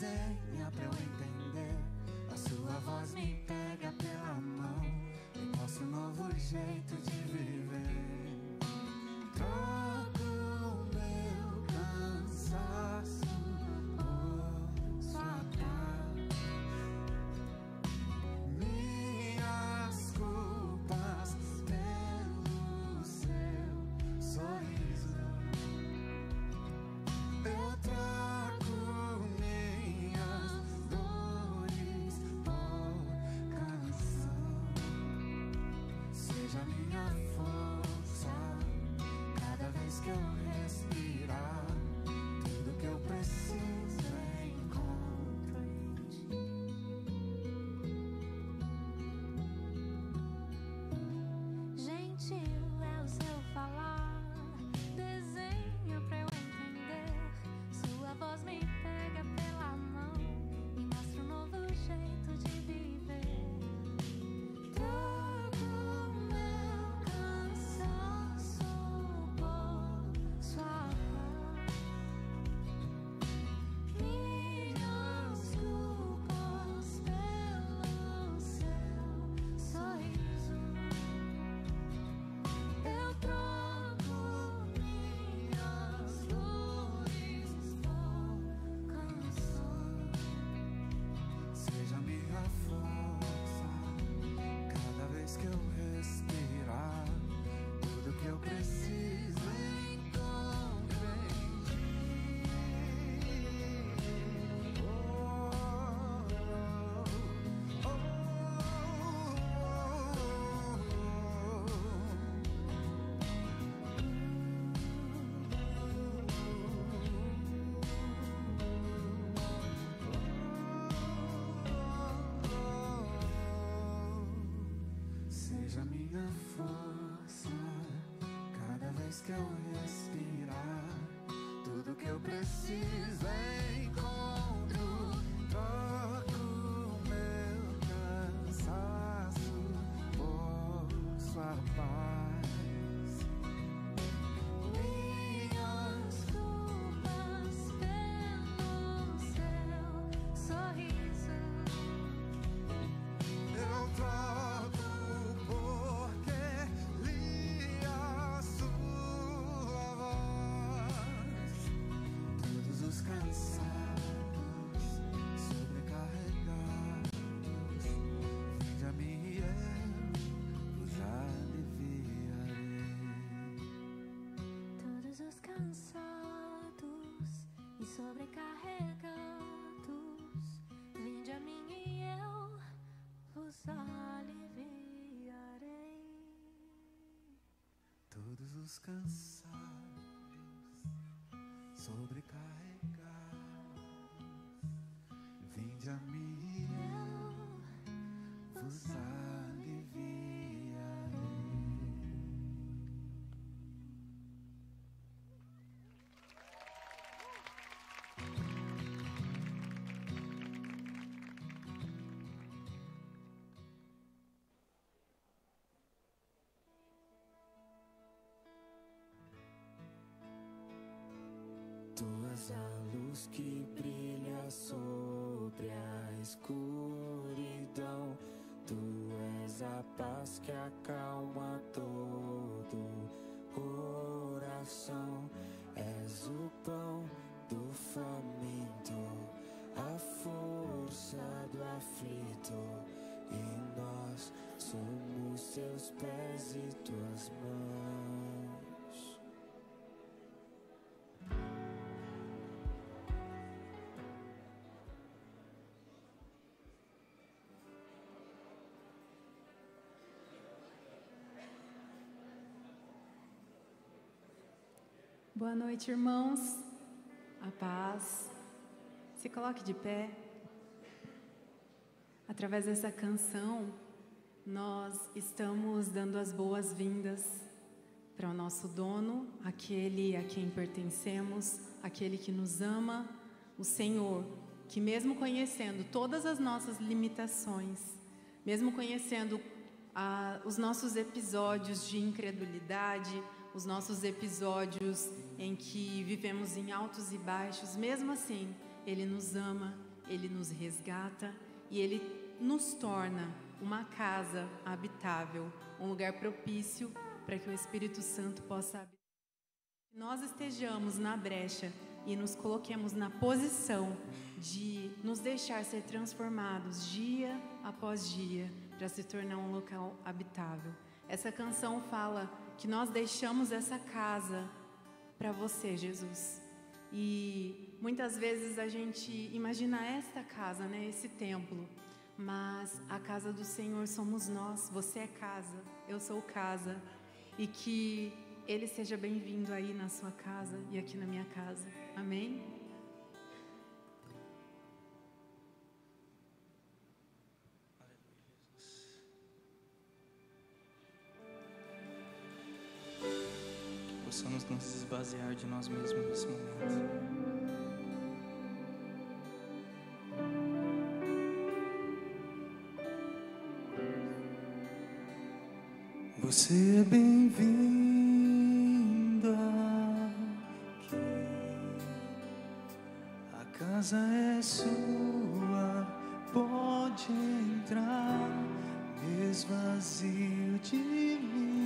desenha pra eu entender. A sua voz me pega pela mão e mostra um novo jeito de viver. Troco o meu cansaço por sua paz, minhas culpas pelo seu sorriso. Eu troco minhas dores por canção. Seja minha força cada vez que eu respirar. Tudo que eu preciso encontro em ti. Gentil é o seu falar, desenha pra eu entender. Sua voz me pega pela mão e mostra um novo jeito de viver. Troco meu cansaço por sua paz, minhas culpas pelo seu sorriso. Eu troco minhas dores por canção. Seja minha força cada vez que eu respirar. Tudo que eu preciso encontro em ti. Oh, oh, Seja minha força cada vez que eu respirar. Tudo que eu preciso encontro. Troco meu cansaço por sua paz, Minhas culpas pelo seu sorriso. eu troco porque li a sua voz. Todos os cansados, sobrecarregados, vinde a mim e eu vos aliviarei. Todos os cansados e sobrecarregados, vinde a mim e eu vos aliviarei. Todos os cansados, sobrecarregados, vinde a mim e eu vos aliviarei. Tu és a luz que brilha sobre a escuridão. Tu és a paz que acalma todo coração. És o pão do faminto, a força do aflito. E nós somos teus pés e tuas mãos. Boa noite, irmãos. A paz. Se coloque de pé. Através dessa canção, nós estamos dando as boas-vindas para o nosso dono, aquele a quem pertencemos, aquele que nos ama, o Senhor, que mesmo conhecendo todas as nossas limitações, mesmo conhecendo os nossos episódios de incredulidade, os nossos episódios em que vivemos em altos e baixos, mesmo assim, Ele nos ama Ele nos resgata e Ele nos torna uma casa habitável, um lugar propício para que o Espírito Santo possa habitar. Que nós estejamos na brecha e nos coloquemos na posição de nos deixar ser transformados dia após dia para se tornar um local habitável. Essa canção fala que nós deixamos essa casa para você, Jesus. E muitas vezes a gente imagina esta casa, né, esse templo, mas a casa do Senhor somos nós. Você é casa, eu sou casa. E que Ele seja bem-vindo aí na sua casa e aqui na minha casa. Amém? Possamos nos esvaziar de nós mesmos nesse momento. Você é bem-vinda aqui. A casa é sua, pode entrar. Me esvazio de mim,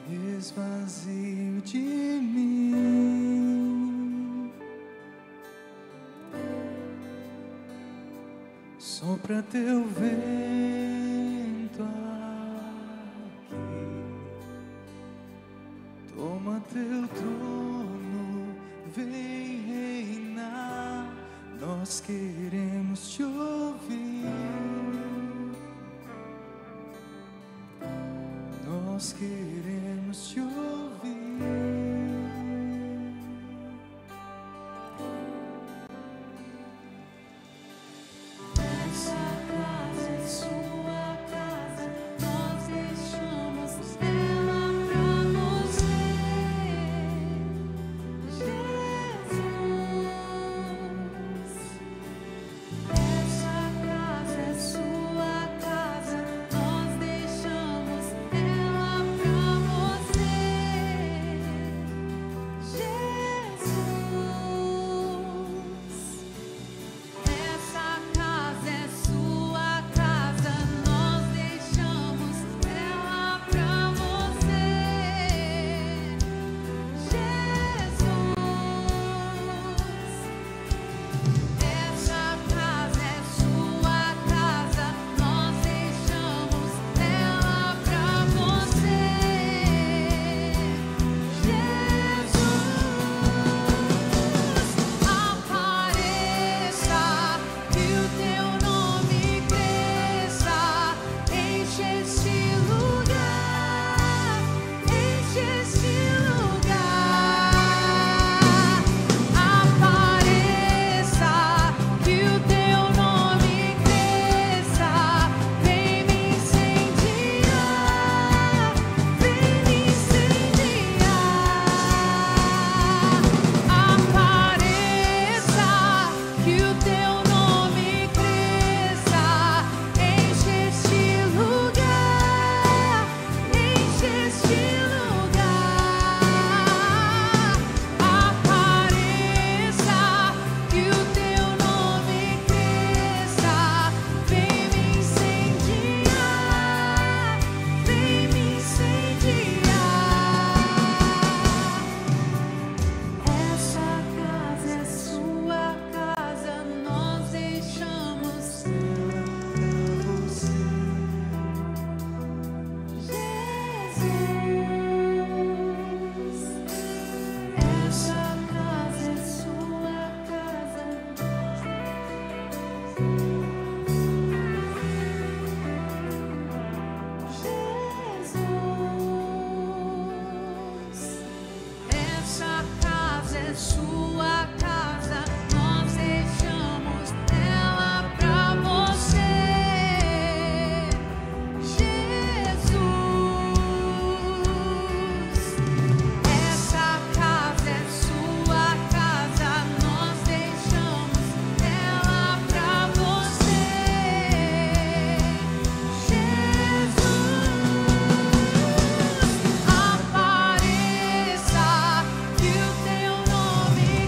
me esvazio de mim. Sopra teu vento aqui, toma teu trono, vem reinar. Nós queremos te ouvir, nós queremos te ouvir. Apareça, que o teu nome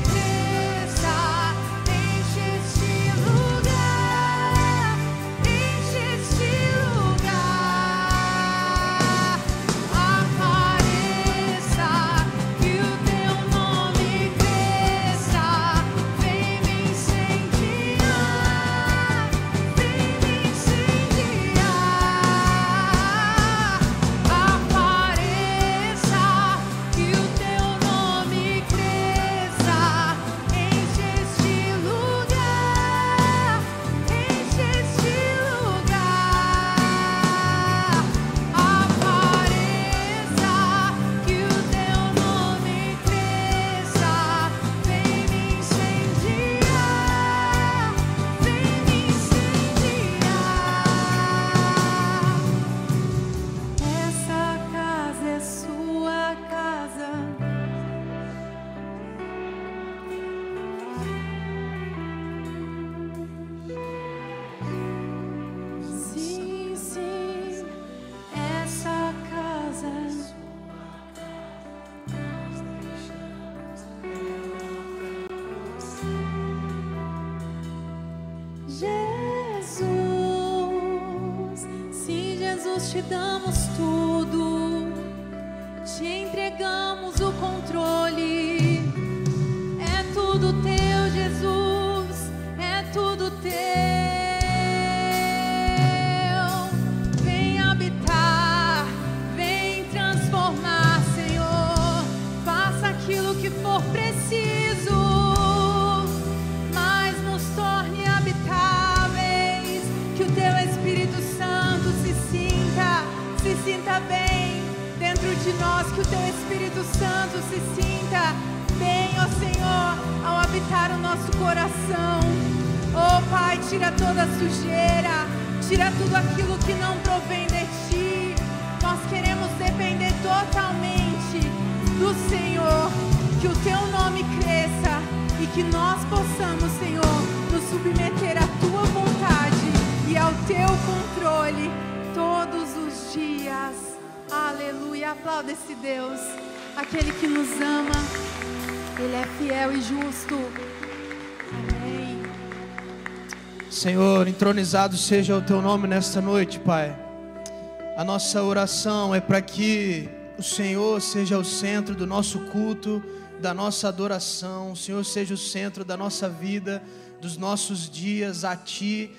Nós te damos tudo, te entregamos o controle. É tudo teu, Jesus, é tudo teu. Vem habitar, vem transformar, Senhor. Faça aquilo que for preciso, mas nos torne habitáveis. Que o teu Espírito Santo se sinta bem dentro de nós. Que o teu Espírito Santo se sinta bem, ó Senhor, ao habitar o nosso coração. Ó Pai, tira toda a sujeira, tira tudo aquilo que não provém de Ti. Nós queremos depender totalmente do Senhor. Que o Teu nome cresça e que nós possamos, Senhor, nos submeter à Tua vontade e ao Teu controle todos os dias. Aleluia. Aplauda esse Deus, aquele que nos ama. Ele é fiel e justo. Amém. Senhor, entronizado seja o Teu nome nesta noite, Pai. A nossa oração é para que o Senhor seja o centro do nosso culto, da nossa adoração. O Senhor seja o centro da nossa vida, dos nossos dias a Ti.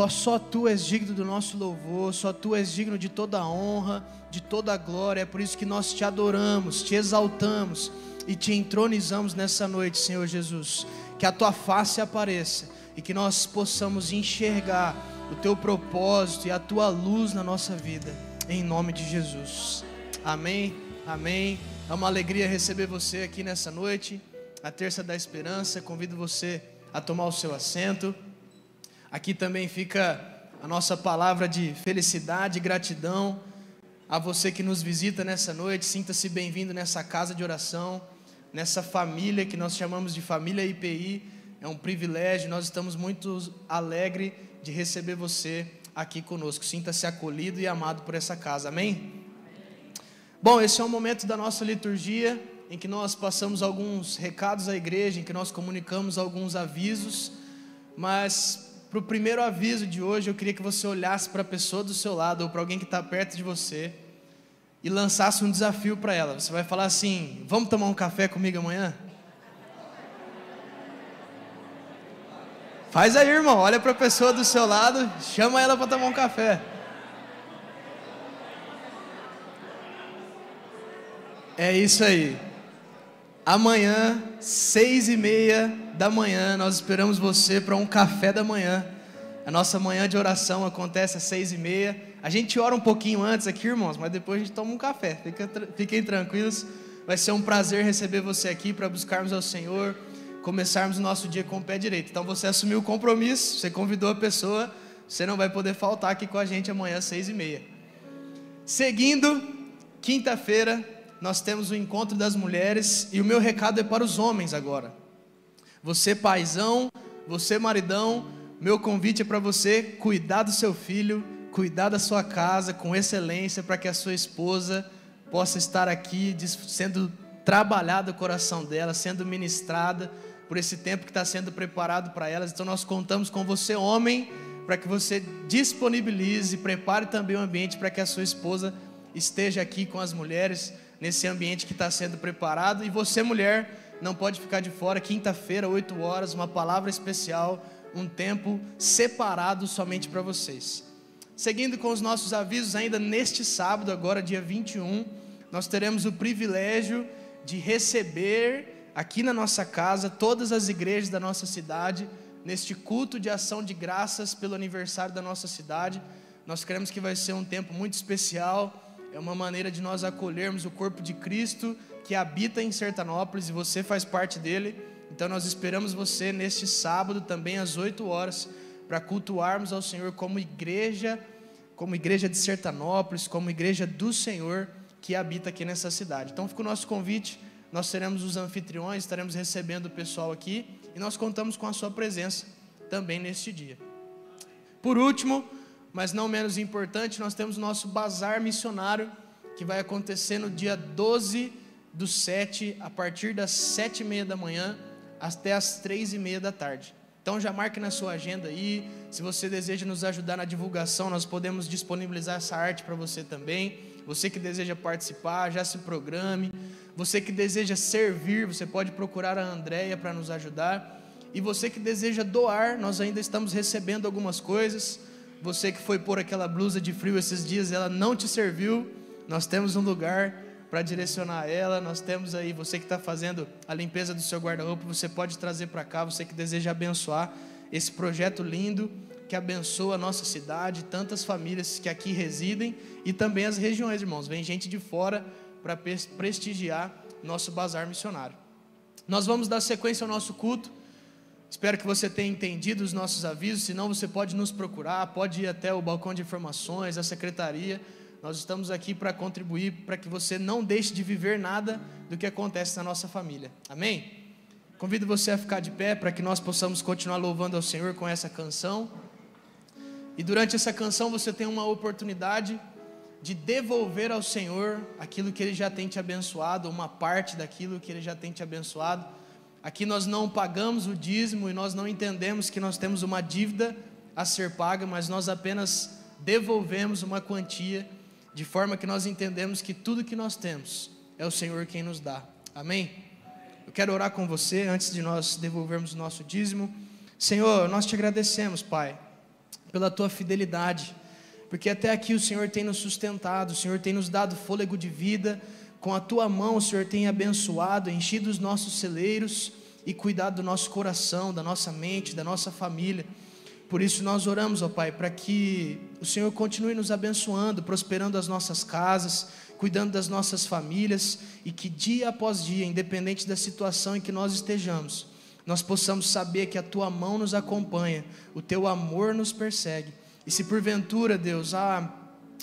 Só Tu és digno do nosso louvor, só Tu és digno de toda a honra, de toda a glória. É por isso que nós Te adoramos, Te exaltamos e Te entronizamos nessa noite, Senhor Jesus. Que a Tua face apareça e que nós possamos enxergar o Teu propósito e a Tua luz na nossa vida, em nome de Jesus. Amém, amém. É uma alegria receber você aqui nessa noite, a Terça da Esperança. Convido você a tomar o seu assento. Aqui também fica a nossa palavra de felicidade e gratidão a você que nos visita nessa noite. Sinta-se bem-vindo nessa casa de oração, nessa família que nós chamamos de família IPI. É um privilégio, nós estamos muito alegres de receber você aqui conosco. Sinta-se acolhido e amado por essa casa, amém? Bom, esse é o momento da nossa liturgia em que nós passamos alguns recados à igreja, em que nós comunicamos alguns avisos, mas para o primeiro aviso de hoje, eu queria que você olhasse para a pessoa do seu lado ou para alguém que está perto de você e lançasse um desafio para ela. Você vai falar assim: vamos tomar um café comigo amanhã? Faz aí, irmão, olha para a pessoa do seu lado, chama ela para tomar um café. É isso aí. Amanhã, 6:30 da manhã, nós esperamos você para um café da manhã. A nossa manhã de oração acontece às 6:30. A gente ora um pouquinho antes aqui, irmãos, mas depois a gente toma um café. Fiquem tranquilos. Vai ser um prazer receber você aqui para buscarmos ao Senhor, começarmos o nosso dia com o pé direito. Então você assumiu o compromisso, você convidou a pessoa, você não vai poder faltar aqui com a gente amanhã às 6:30. Seguindo, quinta-feira, nós temos o encontro das mulheres, e o meu recado é para os homens agora. Você paizão, você maridão, meu convite é para você cuidar do seu filho, cuidar da sua casa com excelência, para que a sua esposa possa estar aqui sendo trabalhado o coração dela, sendo ministrada por esse tempo que está sendo preparado para elas. Então nós contamos com você, homem, para que você disponibilize, prepare também o ambiente para que a sua esposa esteja aqui com as mulheres, nesse ambiente que está sendo preparado. E você, mulher, não pode ficar de fora. Quinta-feira, 8 horas, uma palavra especial, um tempo separado somente para vocês. Seguindo com os nossos avisos, ainda neste sábado, agora dia 21, nós teremos o privilégio de receber aqui na nossa casa todas as igrejas da nossa cidade, neste culto de ação de graças pelo aniversário da nossa cidade. Nós queremos que vai ser um tempo muito especial. É uma maneira de nós acolhermos o corpo de Cristo que habita em Sertanópolis, e você faz parte dele. Então nós esperamos você neste sábado também às 8 horas para cultuarmos ao Senhor como igreja de Sertanópolis, como igreja do Senhor que habita aqui nessa cidade. Então fica o nosso convite. Nós seremos os anfitriões, estaremos recebendo o pessoal aqui, e nós contamos com a sua presença também neste dia. Por último, mas não menos importante, nós temos o nosso bazar missionário, que vai acontecer no dia 12/7, a partir das 7:30 da manhã até as 3:30 da tarde. Então já marque na sua agenda aí. Se você deseja nos ajudar na divulgação, nós podemos disponibilizar essa arte para você também. Você que deseja participar, já se programe. Você que deseja servir, você pode procurar a Andréia para nos ajudar. E você que deseja doar, nós ainda estamos recebendo algumas coisas. Você que foi pôr aquela blusa de frio esses dias, ela não te serviu, nós temos um lugar para direcionar ela. Nós temos aí, você que está fazendo a limpeza do seu guarda-roupa, você pode trazer para cá. Você que deseja abençoar esse projeto lindo que abençoa a nossa cidade, tantas famílias que aqui residem e também as regiões, irmãos. Vem gente de fora para prestigiar nosso bazar missionário. Nós vamos dar sequência ao nosso culto. Espero que você tenha entendido os nossos avisos. Se não, você pode nos procurar, pode ir até o balcão de informações, a secretaria. Nós estamos aqui para contribuir, para que você não deixe de viver nada do que acontece na nossa família. Amém? Convido você a ficar de pé para que nós possamos continuar louvando ao Senhor com essa canção. E durante essa canção você tem uma oportunidade de devolver ao Senhor aquilo que Ele já tem te abençoado, uma parte daquilo que Ele já tem te abençoado. Aqui nós não pagamos o dízimo e nós não entendemos que nós temos uma dívida a ser paga, mas nós apenas devolvemos uma quantia, de forma que nós entendemos que tudo que nós temos é o Senhor quem nos dá. Amém? Eu quero orar com você antes de nós devolvermos o nosso dízimo. Senhor, nós te agradecemos, Pai, pela tua fidelidade, porque até aqui o Senhor tem nos sustentado, o Senhor tem nos dado fôlego de vida. Com a tua mão o Senhor tem abençoado, enchido os nossos celeiros e cuidado do nosso coração, da nossa mente, da nossa família. Por isso nós oramos, ó Pai, para que o Senhor continue nos abençoando, prosperando as nossas casas, cuidando das nossas famílias, e que dia após dia, independente da situação em que nós estejamos, nós possamos saber que a tua mão nos acompanha, o teu amor nos persegue. E se porventura, Deus,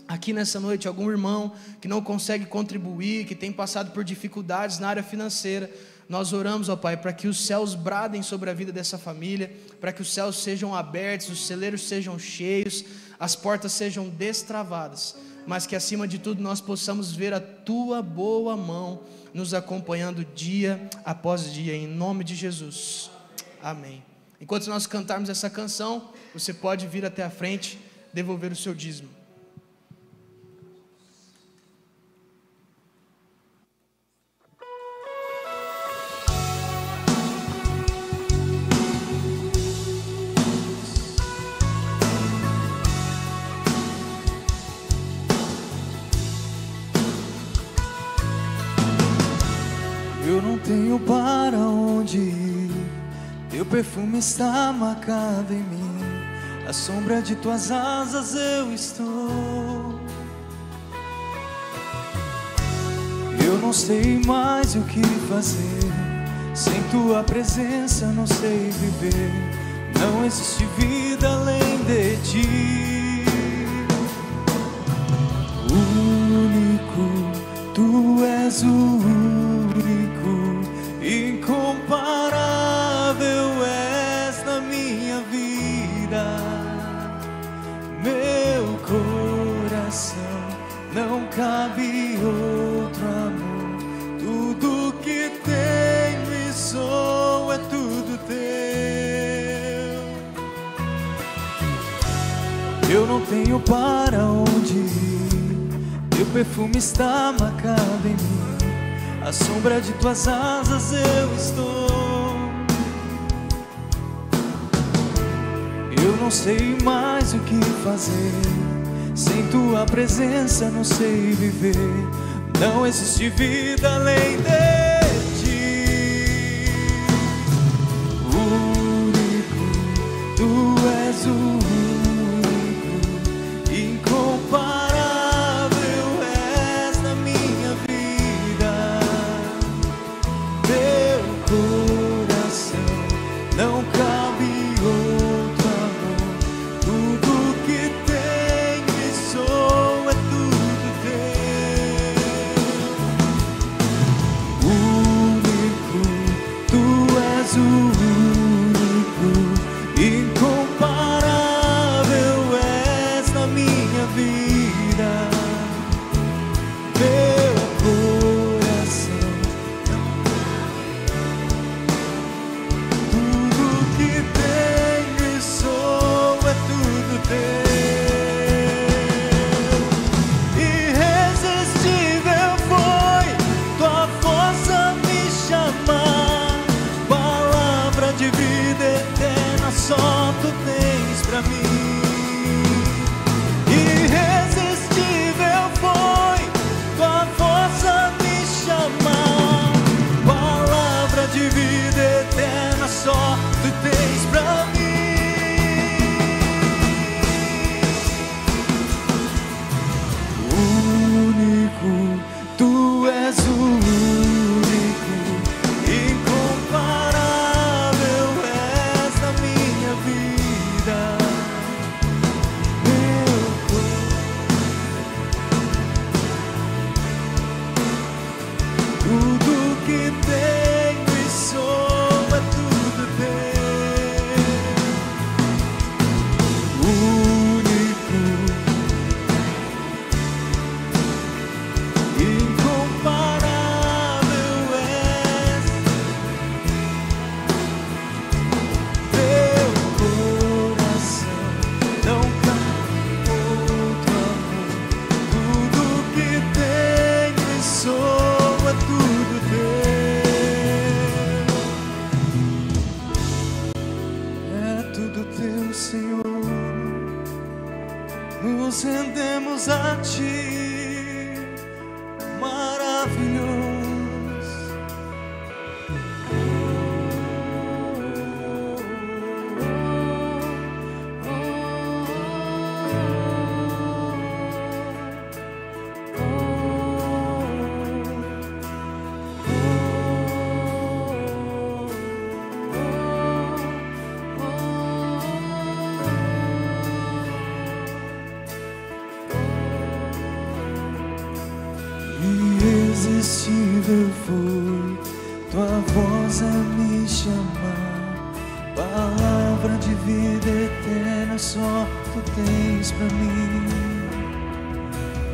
aqui nessa noite algum irmão que não consegue contribuir, que tem passado por dificuldades na área financeira, nós oramos, ó Pai, para que os céus bradem sobre a vida dessa família, para que os céus sejam abertos, os celeiros sejam cheios, as portas sejam destravadas, mas que acima de tudo nós possamos ver a tua boa mão nos acompanhando dia após dia, em nome de Jesus, amém. Enquanto nós cantarmos essa canção, você pode vir até a frente, devolver o seu dízimo. Eu não tenho para onde ir, teu perfume está marcado em mim, à sombra de tuas asas eu estou. Eu não sei mais o que fazer, sem tua presença não sei viver, não existe vida além de ti. Único, tu és o único, incomparável és na minha vida. Meu coração não cabe outro amor, tudo que tenho e sou é tudo teu. Eu não tenho para onde ir, teu perfume está marcado em mim, à sombra de tuas asas eu estou. Eu não sei mais o que fazer, sem tua presença não sei viver, não existe vida além de ti. Único, tu és o único, incomparável és na minha vida. Meu coração não cabe outro amor, tudo que tenho e sou é tudo teu. irresistível foi tua voz a me chamar. Palavra de vida eterna só tu tens pra mim.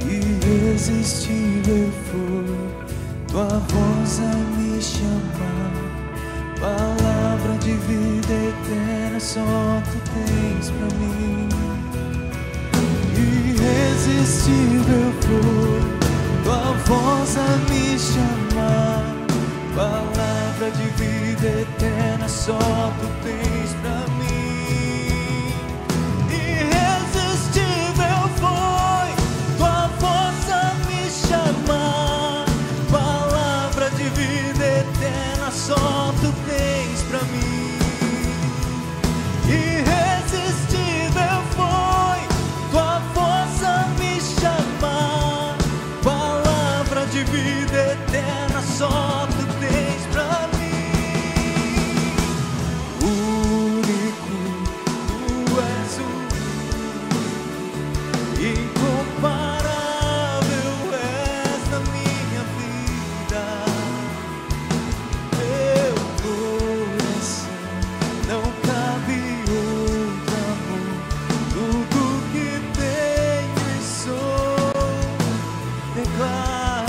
Irresistível foi tua voz a me chamar. Palavra de vida eterna só tu tens pra mim. Irresistível foi tua voz a me chamar. Palavra de vida eterna só tu tens pra mim. Irresistível foi tua voz a me chamar. Palavra de vida eterna só tu tens pra mim. Irresistível foi tua voz a me chamar. Palavra de vida eterna só tu tens pra mim. Único, tu és o incomparável és na minha vida. Meu coração não cabe outro amor. Tudo que tenho e sou, declare.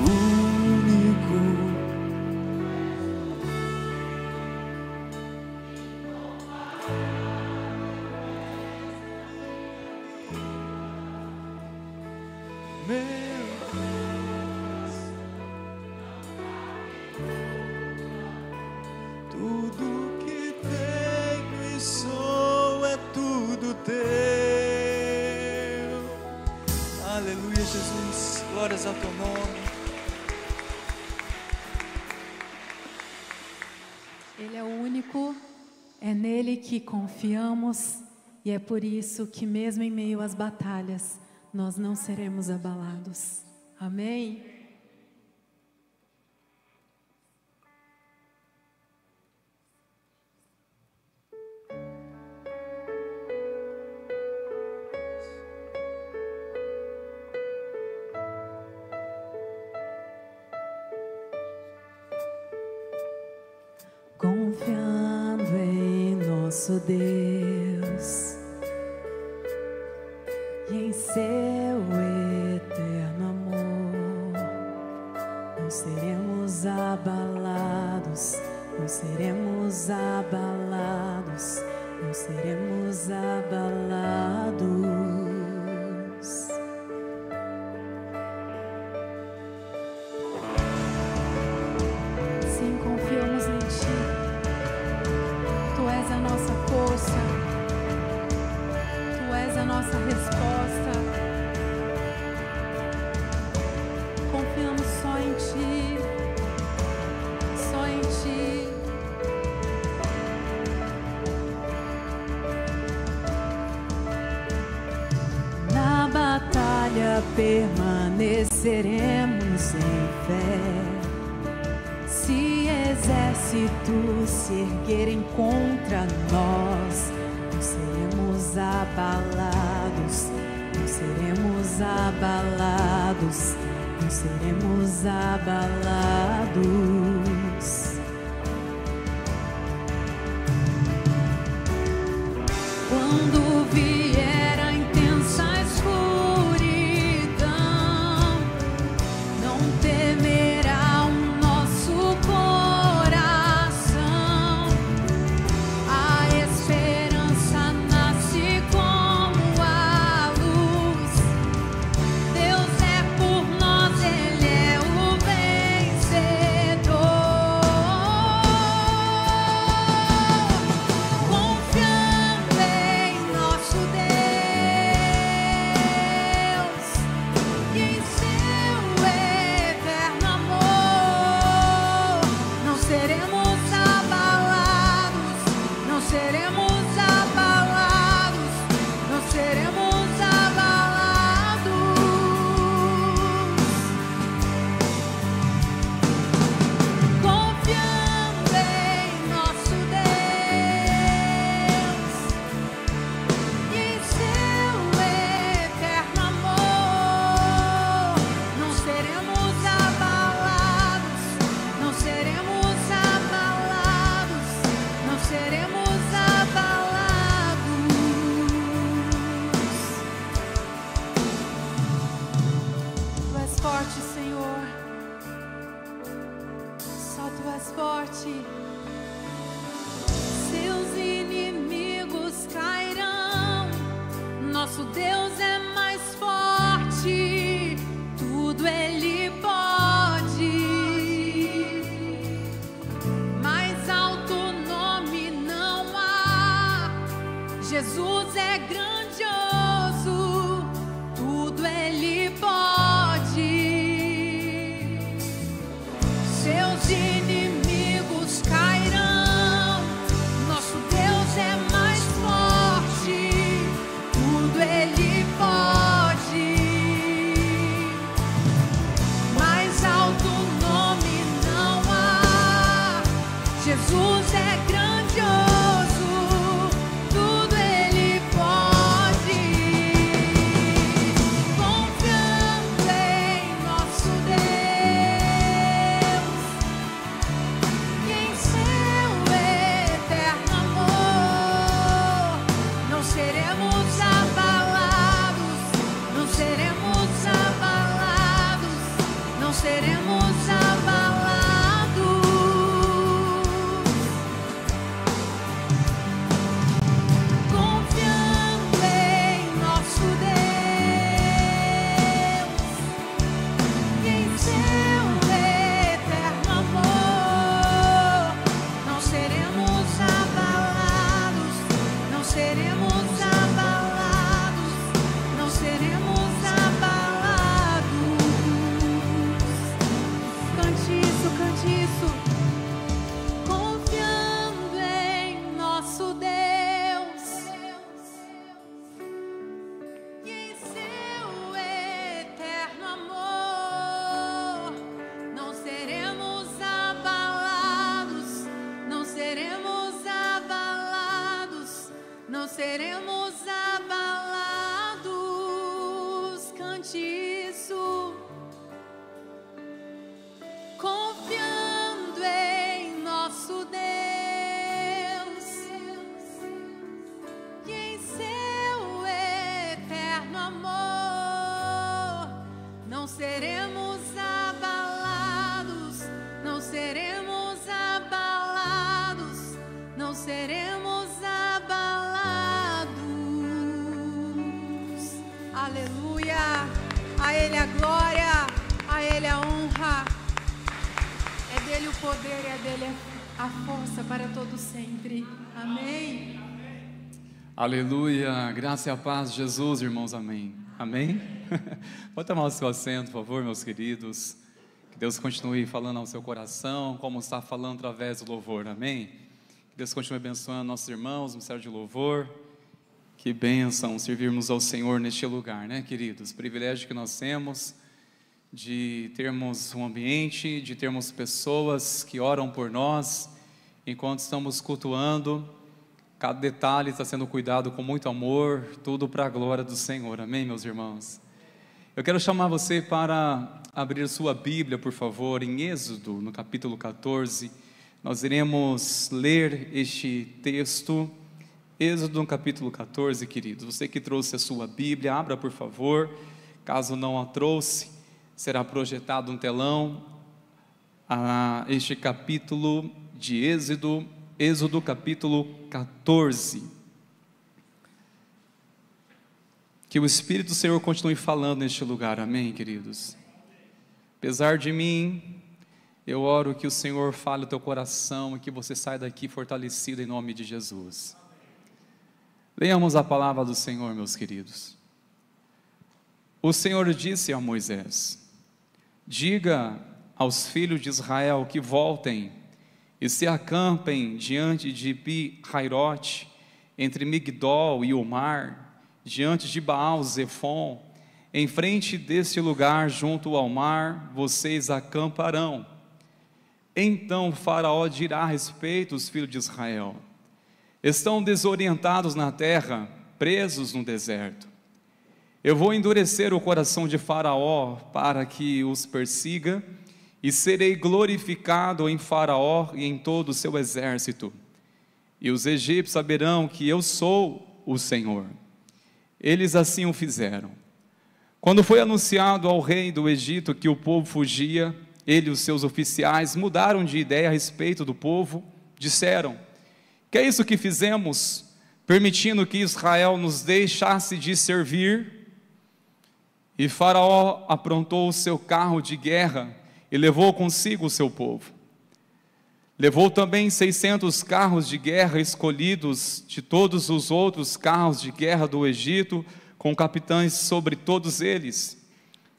Único, meu Deus, tudo que tenho e sou é tudo teu. Aleluia, Jesus, glórias ao teu nome. Ele é o único, é nele que confiamos e é por isso que mesmo em meio às batalhas nós não seremos abalados. Amém? Confiando em nosso Deus e em seu eterno amor, não seremos abalados, não seremos abalados, não seremos abalados. Sim, confiamos em Ti. Tu és a nossa força, Tu és a nossa resposta. Confiamos só em Ti, só em Ti. Na batalha permaneceremos em fé. Se exércitos se erguerem contra nós, não seremos abalados, não seremos abalados, não seremos abalados. Quando vier a intensa escuridão, não temerá o nosso coração. A esperança nasce como a luz. Deus é por nós, Ele é o vencedor. Confiando em Tu és forte. Seus inimigos cairão. Nosso Deus é mais forte. Tudo Ele pode. Mais alto nome não há. Jesus é grandioso. Tudo Ele pode. Seus inimigos cairão. Nosso Deus é mais forte. Tudo Ele pode. Mais alto nome não há. Jesus é grandioso. Tudo Ele pode. Confiando em nosso Deus e em seu eterno amor, não seremos abalados, não seremos abalados, não seremos abalados. Confiando em nosso Deus e em seu eterno amor, não seremos abalados, não seremos abalados, não seremos abalados. Cante isso, cante isso. Confiando em nosso Deus e em seu eterno amor, não seremos abalados, não seremos abalados, não seremos abalados. Cante isso. Confiando em nosso Deus e em seu eterno amor, não seremos abalados, não seremos abalados, não seremos abalados. Aleluia! A Ele a glória, a Ele a honra. É dele o poder e é dele a força para todo sempre. Amém. Aleluia, graça e a paz de Jesus, irmãos, amém. Amém? Pode tomar o seu assento, por favor, meus queridos. Que Deus continue falando ao seu coração, como está falando através do louvor, amém? Que Deus continue abençoando nossos irmãos, no ministério de louvor. Que bênção servirmos ao Senhor neste lugar, né, queridos? Privilégio que nós temos de termos um ambiente, de termos pessoas que oram por nós enquanto estamos cultuando. Cada detalhe está sendo cuidado com muito amor, tudo para a glória do Senhor, amém, meus irmãos? Eu quero chamar você para abrir sua Bíblia, por favor, em Êxodo, no capítulo 14. Nós iremos ler este texto, Êxodo no capítulo 14, queridos. Você que trouxe a sua Bíblia, abra, por favor. Caso não a trouxe, será projetado um telão este capítulo de Êxodo, Êxodo capítulo 14. Que o Espírito do Senhor continue falando neste lugar, amém, queridos? Apesar de mim, eu oro que o Senhor fale o teu coração e que você saia daqui fortalecido em nome de Jesus. Leamos a palavra do Senhor, meus queridos. O Senhor disse a Moisés: diga aos filhos de Israel que voltem e se acampem diante de Pi-Hairote, entre Migdol e o mar, diante de Baal-Zefon, em frente deste lugar, junto ao mar, vocês acamparão. Então Faraó dirá a respeito dos filhos de Israel: estão desorientados na terra, presos no deserto. Eu vou endurecer o coração de Faraó para que os persiga, e serei glorificado em Faraó e em todo o seu exército. E os egípcios saberão que eu sou o Senhor. Eles assim o fizeram. Quando foi anunciado ao rei do Egito que o povo fugia, ele e os seus oficiais mudaram de ideia a respeito do povo, disseram: que é isso que fizemos, permitindo que Israel nos deixasse de servir? E Faraó aprontou o seu carro de guerra e levou consigo o seu povo. Levou também 600 carros de guerra escolhidos de todos os outros carros de guerra do Egito, com capitães sobre todos eles,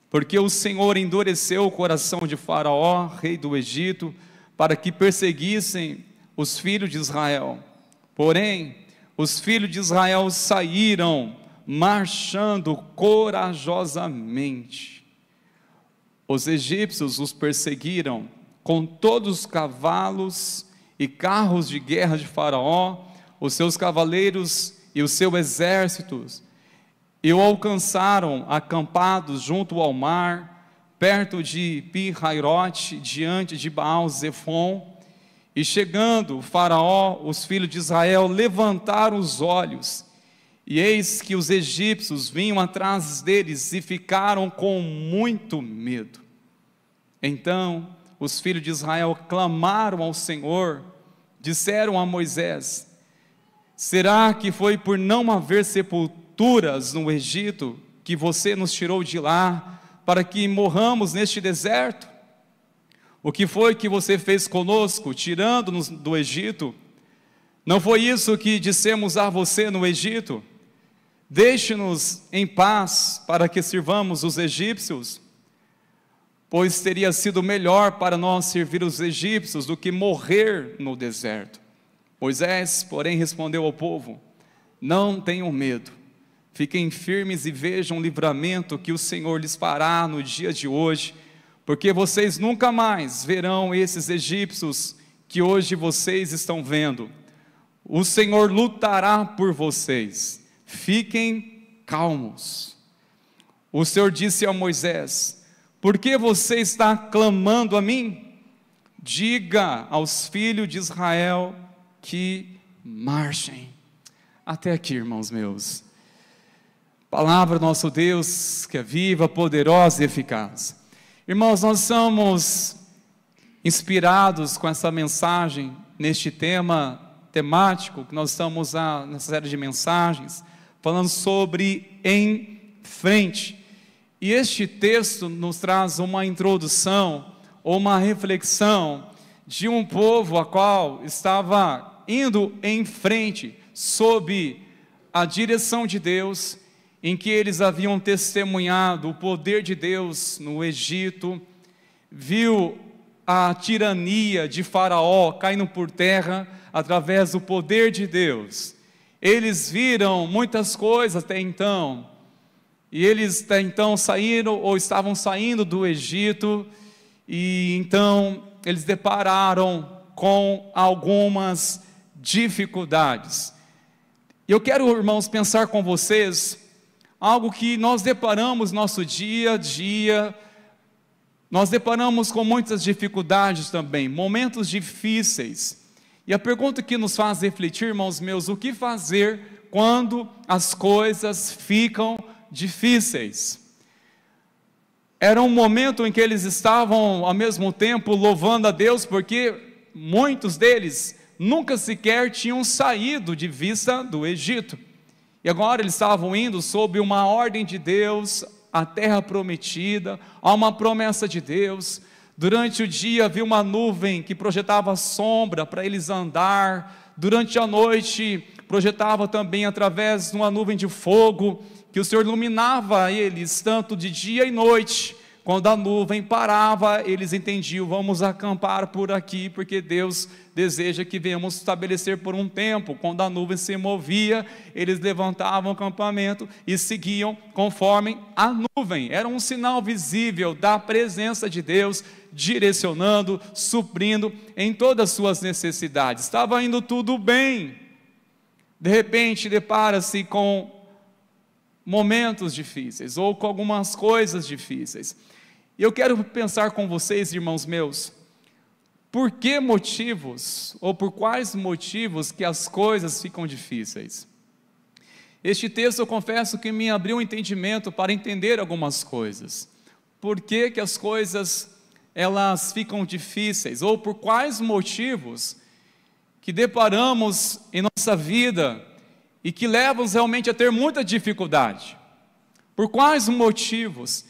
porque o Senhor endureceu o coração de Faraó, rei do Egito, para que perseguissem os filhos de Israel. Porém, os filhos de Israel saíram marchando corajosamente. Os egípcios os perseguiram com todos os cavalos e carros de guerra de Faraó, os seus cavaleiros e os seus exércitos, e o alcançaram acampados junto ao mar, perto de Pi-Hairote, diante de Baal-Zefon. E chegando Faraó, os filhos de Israel levantaram os olhos, e eis que os egípcios vinham atrás deles e ficaram com muito medo. Então os filhos de Israel clamaram ao Senhor, disseram a Moisés: será que foi por não haver sepulturas no Egito que você nos tirou de lá, para que morramos neste deserto? O que foi que você fez conosco, tirando-nos do Egito? Não foi isso que dissemos a você no Egito? Deixe-nos em paz, para que sirvamos os egípcios? Pois teria sido melhor para nós servir os egípcios do que morrer no deserto. Moisés, porém, respondeu ao povo: não tenham medo, fiquem firmes e vejam o livramento que o Senhor lhes fará no dia de hoje, porque vocês nunca mais verão esses egípcios que hoje vocês estão vendo. O Senhor lutará por vocês, fiquem calmos. O Senhor disse a Moisés: por que você está clamando a mim? Diga aos filhos de Israel que marchem. Até aqui, irmãos meus. Palavra do nosso Deus, que é viva, poderosa e eficaz. Irmãos, nós somos inspirados com essa mensagem, neste tema temático, que nós estamos nessa série de mensagens, falando sobre em frente. E este texto nos traz uma introdução, ou uma reflexão, de um povo a qual estava indo em frente, sob a direção de Deus, em que eles haviam testemunhado o poder de Deus no Egito, viu a tirania de Faraó caindo por terra através do poder de Deus. Eles viram muitas coisas até então, e eles até então saíram ou estavam saindo do Egito, e então eles depararam com algumas dificuldades. Eu quero, irmãos, pensar com vocês algo que nós deparamos no nosso dia a dia. Nós deparamos com muitas dificuldades também, momentos difíceis. E a pergunta que nos faz refletir, irmãos meus, o que fazer quando as coisas ficam difíceis? Era um momento em que eles estavam ao mesmo tempo louvando a Deus, porque muitos deles nunca sequer tinham saído de vista do Egito. E agora eles estavam indo sob uma ordem de Deus, a terra prometida, há uma promessa de Deus. Durante o dia havia uma nuvem que projetava sombra para eles andar. Durante a noite projetava também através de uma nuvem de fogo, que o Senhor iluminava eles tanto de dia e noite. Quando a nuvem parava, eles entendiam: vamos acampar por aqui, porque Deus deseja que venhamos estabelecer por um tempo. Quando a nuvem se movia, eles levantavam o acampamento e seguiam conforme a nuvem. Era um sinal visível da presença de Deus, direcionando, suprindo em todas as suas necessidades. Estava indo tudo bem. De repente, depara-se com momentos difíceis, ou com algumas coisas difíceis. E eu quero pensar com vocês, irmãos meus, por que motivos, ou por quais motivos que as coisas ficam difíceis? Este texto, eu confesso que me abriu um entendimento para entender algumas coisas. Por que que as coisas elas ficam difíceis, ou por quais motivos que deparamos em nossa vida e que levam realmente a ter muita dificuldade. Por quais motivos?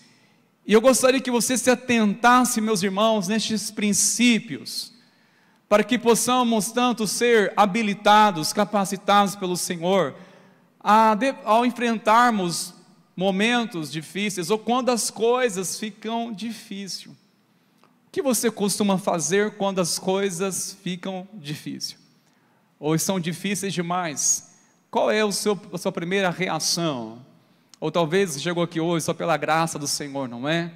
E eu gostaria que você se atentasse, meus irmãos, nestes princípios, para que possamos tanto ser habilitados, capacitados pelo Senhor, ao enfrentarmos momentos difíceis, ou quando as coisas ficam difíceis. O que você costuma fazer quando as coisas ficam difíceis? Ou são difíceis demais? Qual é a sua primeira reação? Ou talvez chegou aqui hoje só pela graça do Senhor, não é?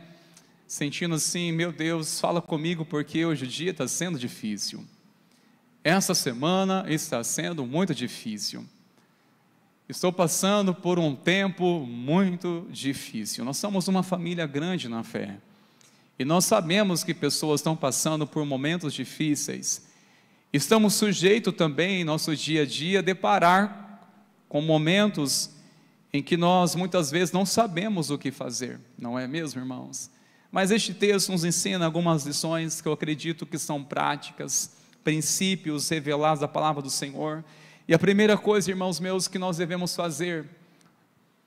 Sentindo assim, meu Deus, fala comigo porque hoje o dia está sendo difícil. Essa semana está sendo muito difícil. Estou passando por um tempo muito difícil. Nós somos uma família grande na fé. E nós sabemos que pessoas estão passando por momentos difíceis. Estamos sujeitos também, em nosso dia a dia, a deparar com momentos em que nós muitas vezes não sabemos o que fazer, não é mesmo, irmãos? Mas este texto nos ensina algumas lições que eu acredito que são práticas, princípios revelados da palavra do Senhor. E a primeira coisa, irmãos meus, que nós devemos fazer,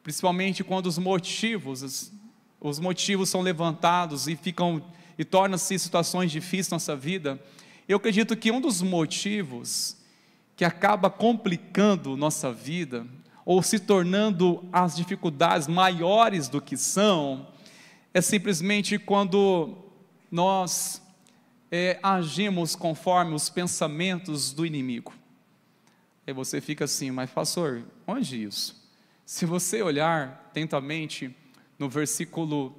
principalmente quando os motivos são levantados e tornam-se situações difíceis na nossa vida, eu acredito que um dos motivos que acaba complicando nossa vida, ou se tornando as dificuldades maiores do que são, é simplesmente quando nós agimos conforme os pensamentos do inimigo. Aí você fica assim, mas pastor, onde isso? Se você olhar atentamente no versículo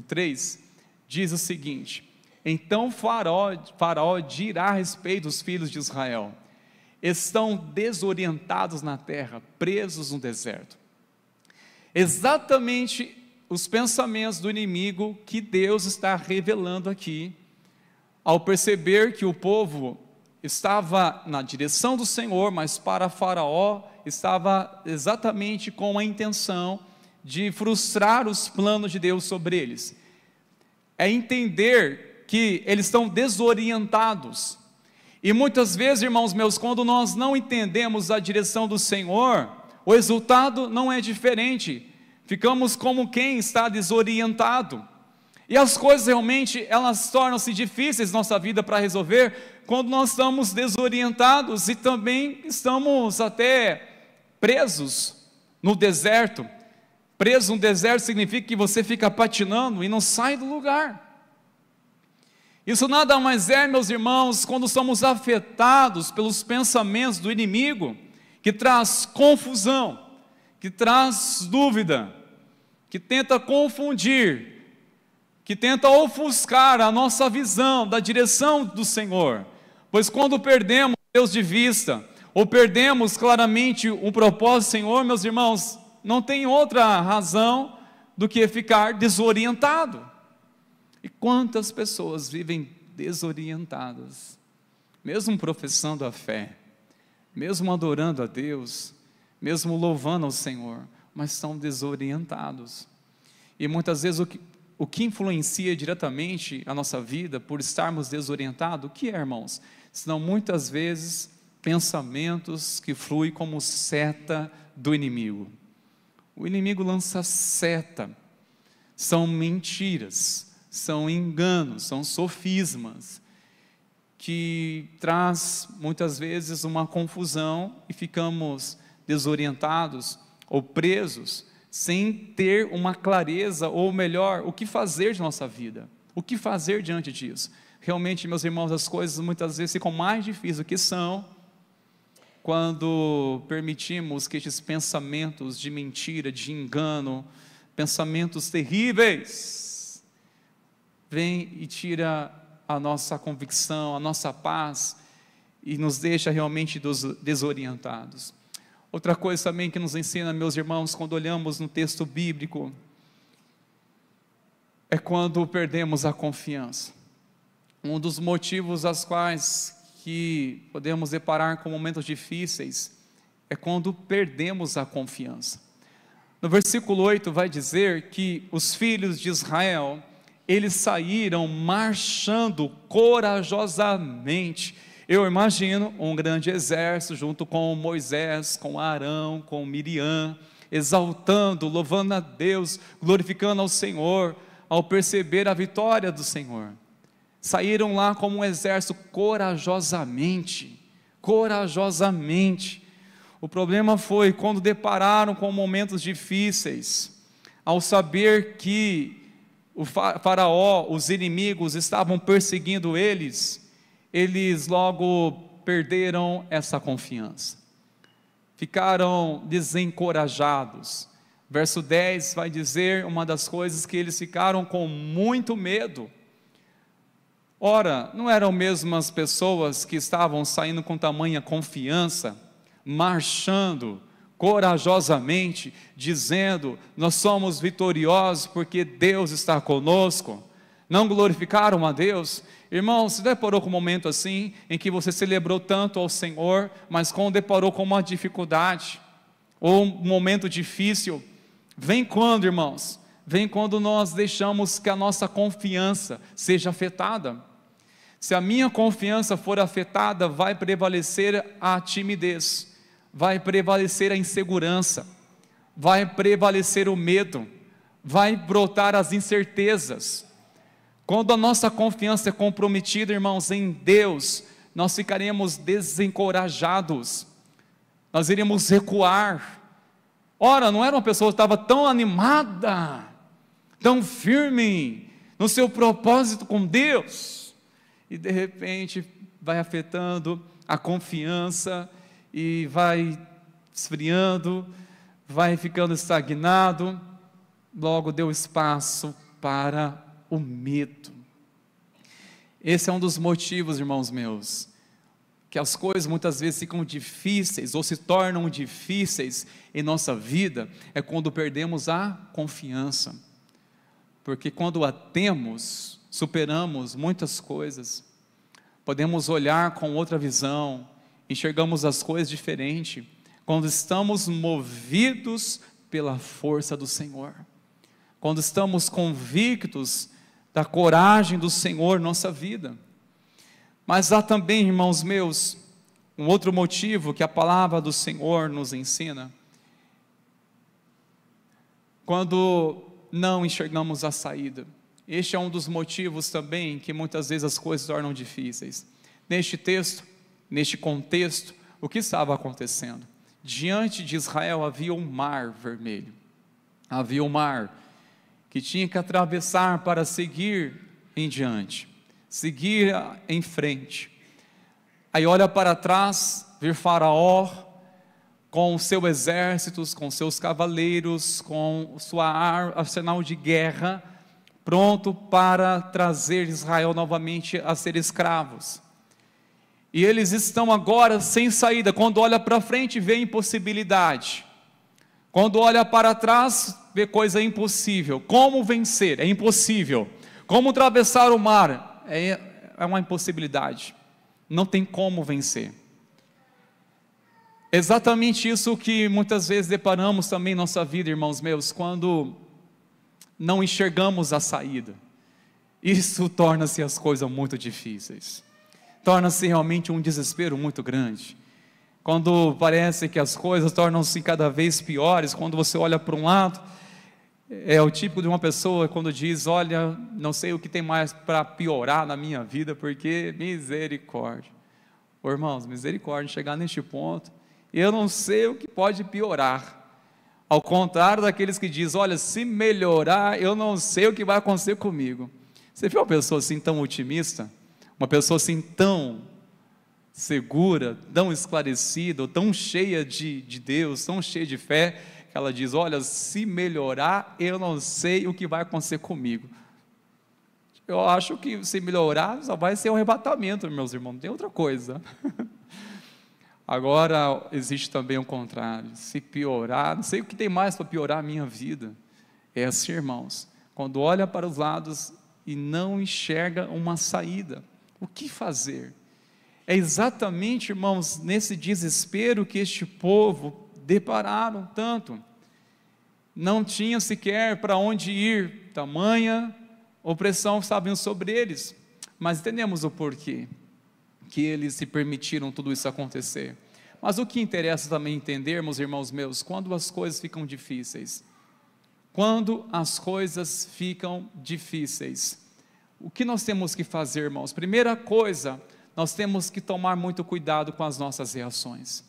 3, diz o seguinte: então Faraó dirá a respeito dos filhos de Israel: estão desorientados na terra, presos no deserto. Exatamente os pensamentos do inimigo que Deus está revelando aqui, ao perceber que o povo estava na direção do Senhor, mas para Faraó estava exatamente com a intenção de frustrar os planos de Deus sobre eles. É entender que eles estão desorientados. E muitas vezes, irmãos meus, quando nós não entendemos a direção do Senhor, o resultado não é diferente. Ficamos como quem está desorientado. E as coisas realmente, elas tornam-se difíceis na nossa vida para resolver, quando nós estamos desorientados e também estamos até presos no deserto. Preso no deserto significa que você fica patinando e não sai do lugar. Isso nada mais é, meus irmãos, quando somos afetados pelos pensamentos do inimigo, que traz confusão, que traz dúvida, que tenta confundir, que tenta ofuscar a nossa visão da direção do Senhor. Pois quando perdemos Deus de vista, ou perdemos claramente o propósito do Senhor, meus irmãos, não tem outra razão do que ficar desorientado. E quantas pessoas vivem desorientadas, mesmo professando a fé, mesmo adorando a Deus, mesmo louvando ao Senhor, mas estão desorientados. E muitas vezes o que influencia diretamente a nossa vida por estarmos desorientados, o que é, irmãos? Senão muitas vezes pensamentos que fluem como seta do inimigo. O inimigo lança seta, são mentiras, são enganos, são sofismas, que traz muitas vezes uma confusão e ficamos desorientados ou presos, sem ter uma clareza, ou melhor, o que fazer de nossa vida, o que fazer diante disso. Realmente, meus irmãos, as coisas muitas vezes ficam mais difíceis do que são, quando permitimos que esses pensamentos de mentira, de engano, pensamentos terríveis, vem e tira a nossa convicção, a nossa paz, e nos deixa realmente desorientados. Outra coisa também que nos ensina, meus irmãos, quando olhamos no texto bíblico, é quando perdemos a confiança. Um dos motivos aos quais que podemos deparar com momentos difíceis é quando perdemos a confiança. No versículo 8 vai dizer que os filhos de Israel, eles saíram marchando corajosamente. Eu imagino um grande exército junto com Moisés, com Arão, com Miriam, exaltando, louvando a Deus, glorificando ao Senhor, ao perceber a vitória do Senhor. Saíram lá como um exército corajosamente, corajosamente. O problema foi quando depararam com momentos difíceis, ao saber que o faraó, os inimigos estavam perseguindo eles logo perderam essa confiança, ficaram desencorajados. Verso 10 vai dizer uma das coisas que eles ficaram com muito medo. Ora, não eram mesmo as pessoas que estavam saindo com tamanha confiança, marchando corajosamente, dizendo: nós somos vitoriosos porque Deus está conosco? Não glorificaram a Deus? Irmão, se deparou com um momento assim, em que você celebrou tanto ao Senhor, mas quando deparou com uma dificuldade, ou um momento difícil, vem quando, irmãos? Vem quando nós deixamos que a nossa confiança seja afetada. Se a minha confiança for afetada, vai prevalecer a timidez, vai prevalecer a insegurança, vai prevalecer o medo, vai brotar as incertezas. Quando a nossa confiança é comprometida, irmãos, em Deus, nós ficaremos desencorajados, nós iremos recuar. Ora, não era uma pessoa que estava tão animada, tão firme no seu propósito com Deus, e de repente vai afetando a confiança, e vai esfriando, vai ficando estagnado, logo deu espaço para o medo. Esse é um dos motivos, irmãos meus, que as coisas muitas vezes ficam difíceis, ou se tornam difíceis em nossa vida, é quando perdemos a confiança, porque quando a temos, superamos muitas coisas, podemos olhar com outra visão, enxergamos as coisas diferente, quando estamos movidos pela força do Senhor, quando estamos convictos da coragem do Senhor em nossa vida. Mas há também, irmãos meus, um outro motivo que a palavra do Senhor nos ensina, quando não enxergamos a saída. Este é um dos motivos também que muitas vezes as coisas se tornam difíceis. Neste texto, neste contexto, o que estava acontecendo? Diante de Israel havia um mar vermelho, havia um mar que tinha que atravessar para seguir em diante, seguir em frente. Aí olha para trás, vê Faraó com os seus exércitos, com seus cavaleiros, com sua arsenal de guerra, pronto para trazer Israel novamente a ser escravos. E eles estão agora sem saída. Quando olha para frente, vê impossibilidade. Quando olha para trás, vê coisa impossível. Como vencer? É impossível. Como atravessar o mar? É uma impossibilidade. Não tem como vencer. Exatamente isso que muitas vezes deparamos também em nossa vida, irmãos meus, quando não enxergamos a saída. Isso torna-se as coisas muito difíceis. Torna-se realmente um desespero muito grande. Quando parece que as coisas tornam-se cada vez piores, quando você olha para um lado, é o tipo de uma pessoa quando diz: olha, não sei o que tem mais para piorar na minha vida, porque misericórdia. Ô, irmãos, misericórdia, chegar neste ponto, eu não sei o que pode piorar. Ao contrário daqueles que dizem: olha, se melhorar, eu não sei o que vai acontecer comigo. Você viu uma pessoa assim tão otimista? Uma pessoa assim tão segura, tão esclarecida, tão cheia de Deus, tão cheia de fé, que ela diz: olha, se melhorar, eu não sei o que vai acontecer comigo. Eu acho que se melhorar, só vai ser um arrebatamento, meus irmãos, não tem outra coisa. Agora, existe também o contrário: se piorar, não sei o que tem mais para piorar a minha vida. É assim, irmãos, quando olha para os lados e não enxerga uma saída, o que fazer? É exatamente, irmãos, nesse desespero que este povo depararam tanto. Não tinha sequer para onde ir, tamanha opressão estava vindo sobre eles, mas entendemos o porquê que eles se permitiram tudo isso acontecer. Mas o que interessa também entendermos, irmãos meus, quando as coisas ficam difíceis. Quando as coisas ficam difíceis, o que nós temos que fazer, irmãos? Primeira coisa, nós temos que tomar muito cuidado com as nossas reações.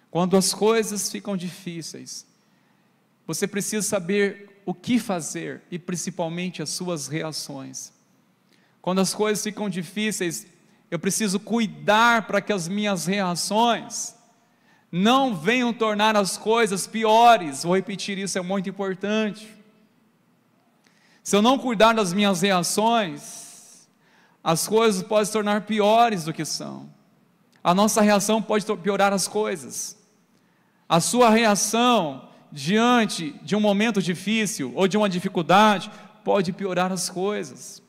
Quando as coisas ficam difíceis, você precisa saber o que fazer e principalmente as suas reações. Quando as coisas ficam difíceis, eu preciso cuidar para que as minhas reações não venham tornar as coisas piores. Vou repetir isso, é muito importante. Se eu não cuidar das minhas reações, as coisas podem se tornar piores do que são. A nossa reação pode piorar as coisas. A sua reação diante de um momento difícil ou de uma dificuldade pode piorar as coisas.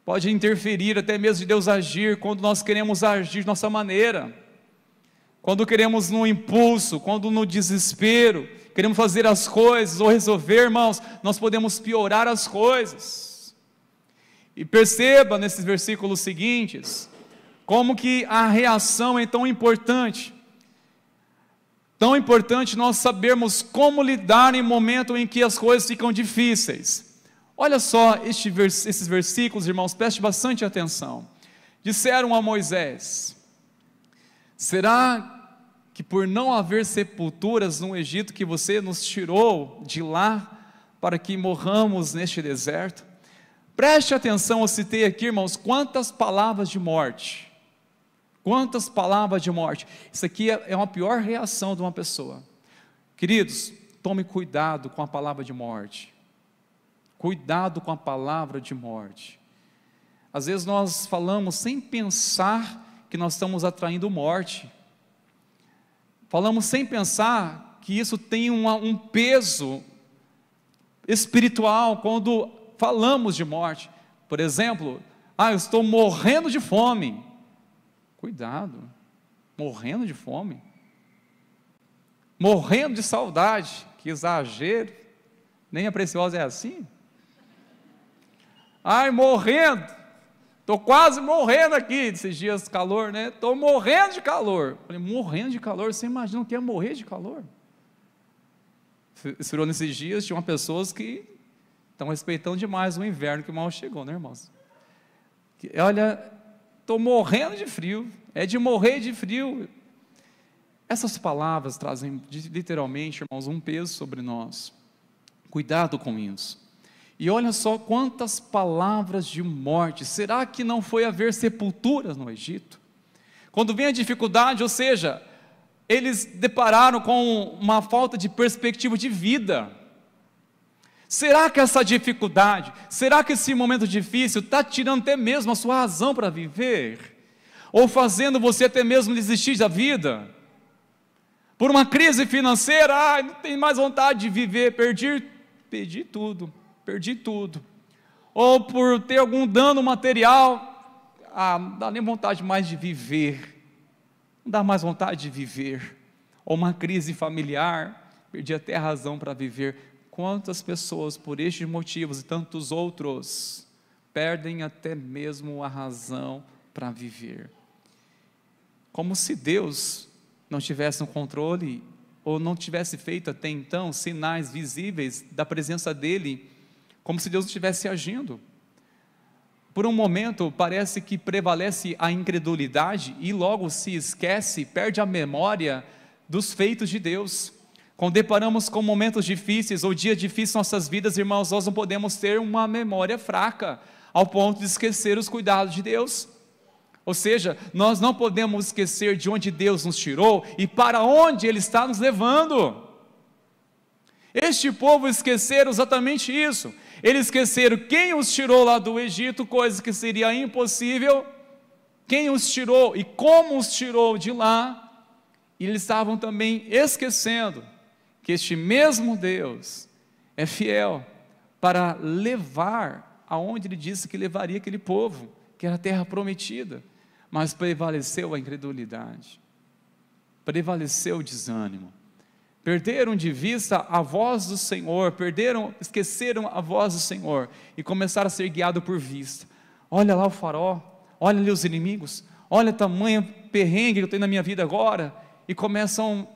Pode interferir até mesmo de Deus agir quando nós queremos agir de nossa maneira. Quando queremos no impulso, quando no desespero, queremos fazer as coisas ou resolver, irmãos, nós podemos piorar as coisas. E perceba nesses versículos seguintes, como que a reação é tão importante. Tão importante nós sabermos como lidar em momento em que as coisas ficam difíceis. Olha só esses versículos, irmãos, preste bastante atenção. Disseram a Moisés: será que por não haver sepulturas no Egito que você nos tirou de lá para que morramos neste deserto? Preste atenção, eu citei aqui, irmãos, quantas palavras de morte. Quantas palavras de morte. Isso aqui é uma pior reação de uma pessoa. Queridos, tome cuidado com a palavra de morte. Cuidado com a palavra de morte. Às vezes nós falamos sem pensar que nós estamos atraindo morte. Falamos sem pensar que isso tem um peso espiritual quando falamos de morte. Por exemplo, eu estou morrendo de fome. Cuidado, morrendo de fome. Morrendo de saudade, que exagero. Nem a Preciosa é assim. Morrendo. Estou quase morrendo aqui, esses dias calor, né? Estou morrendo de calor. Falei, morrendo de calor? Você imagina o que é morrer de calor? Esfriou nesses dias, tinham pessoas que estão respeitando demais o inverno que mal chegou, né, irmãos? Olha, estou morrendo de frio, é de morrer de frio. Essas palavras trazem literalmente, irmãos, um peso sobre nós. Cuidado com isso. E olha só quantas palavras de morte. Será que não foi haver sepulturas no Egito? Quando vem a dificuldade, ou seja, eles depararam com uma falta de perspectiva de vida. Será que essa dificuldade, será que esse momento difícil está tirando até mesmo a sua razão para viver? Ou fazendo você até mesmo desistir da vida? Por uma crise financeira, não tenho mais vontade de viver, perdi tudo. Ou por ter algum dano material, não dá nem vontade mais de viver, não dá mais vontade de viver. Ou uma crise familiar, perdi até a razão para viver. Quantas pessoas, por estes motivos e tantos outros, perdem até mesmo a razão para viver. Como se Deus não tivesse no controle, ou não tivesse feito até então sinais visíveis da presença dEle, como se Deus não estivesse agindo. Por um momento parece que prevalece a incredulidade e logo se esquece, perde a memória dos feitos de Deus. Quando deparamos com momentos difíceis ou dias difíceis em nossas vidas, irmãos, nós não podemos ter uma memória fraca ao ponto de esquecer os cuidados de Deus. Ou seja, nós não podemos esquecer de onde Deus nos tirou e para onde Ele está nos levando. Este povo esqueceram exatamente isso. Eles esqueceram quem os tirou lá do Egito, coisa que seria impossível, quem os tirou e como os tirou de lá, e eles estavam também esquecendo que este mesmo Deus é fiel para levar aonde Ele disse que levaria aquele povo, que era a terra prometida, mas prevaleceu a incredulidade, prevaleceu o desânimo, perderam de vista a voz do Senhor, esqueceram a voz do Senhor e começaram a ser guiados por vista. Olha lá o farol, olha ali os inimigos, olha o tamanho perrengue que eu tenho na minha vida agora, e começam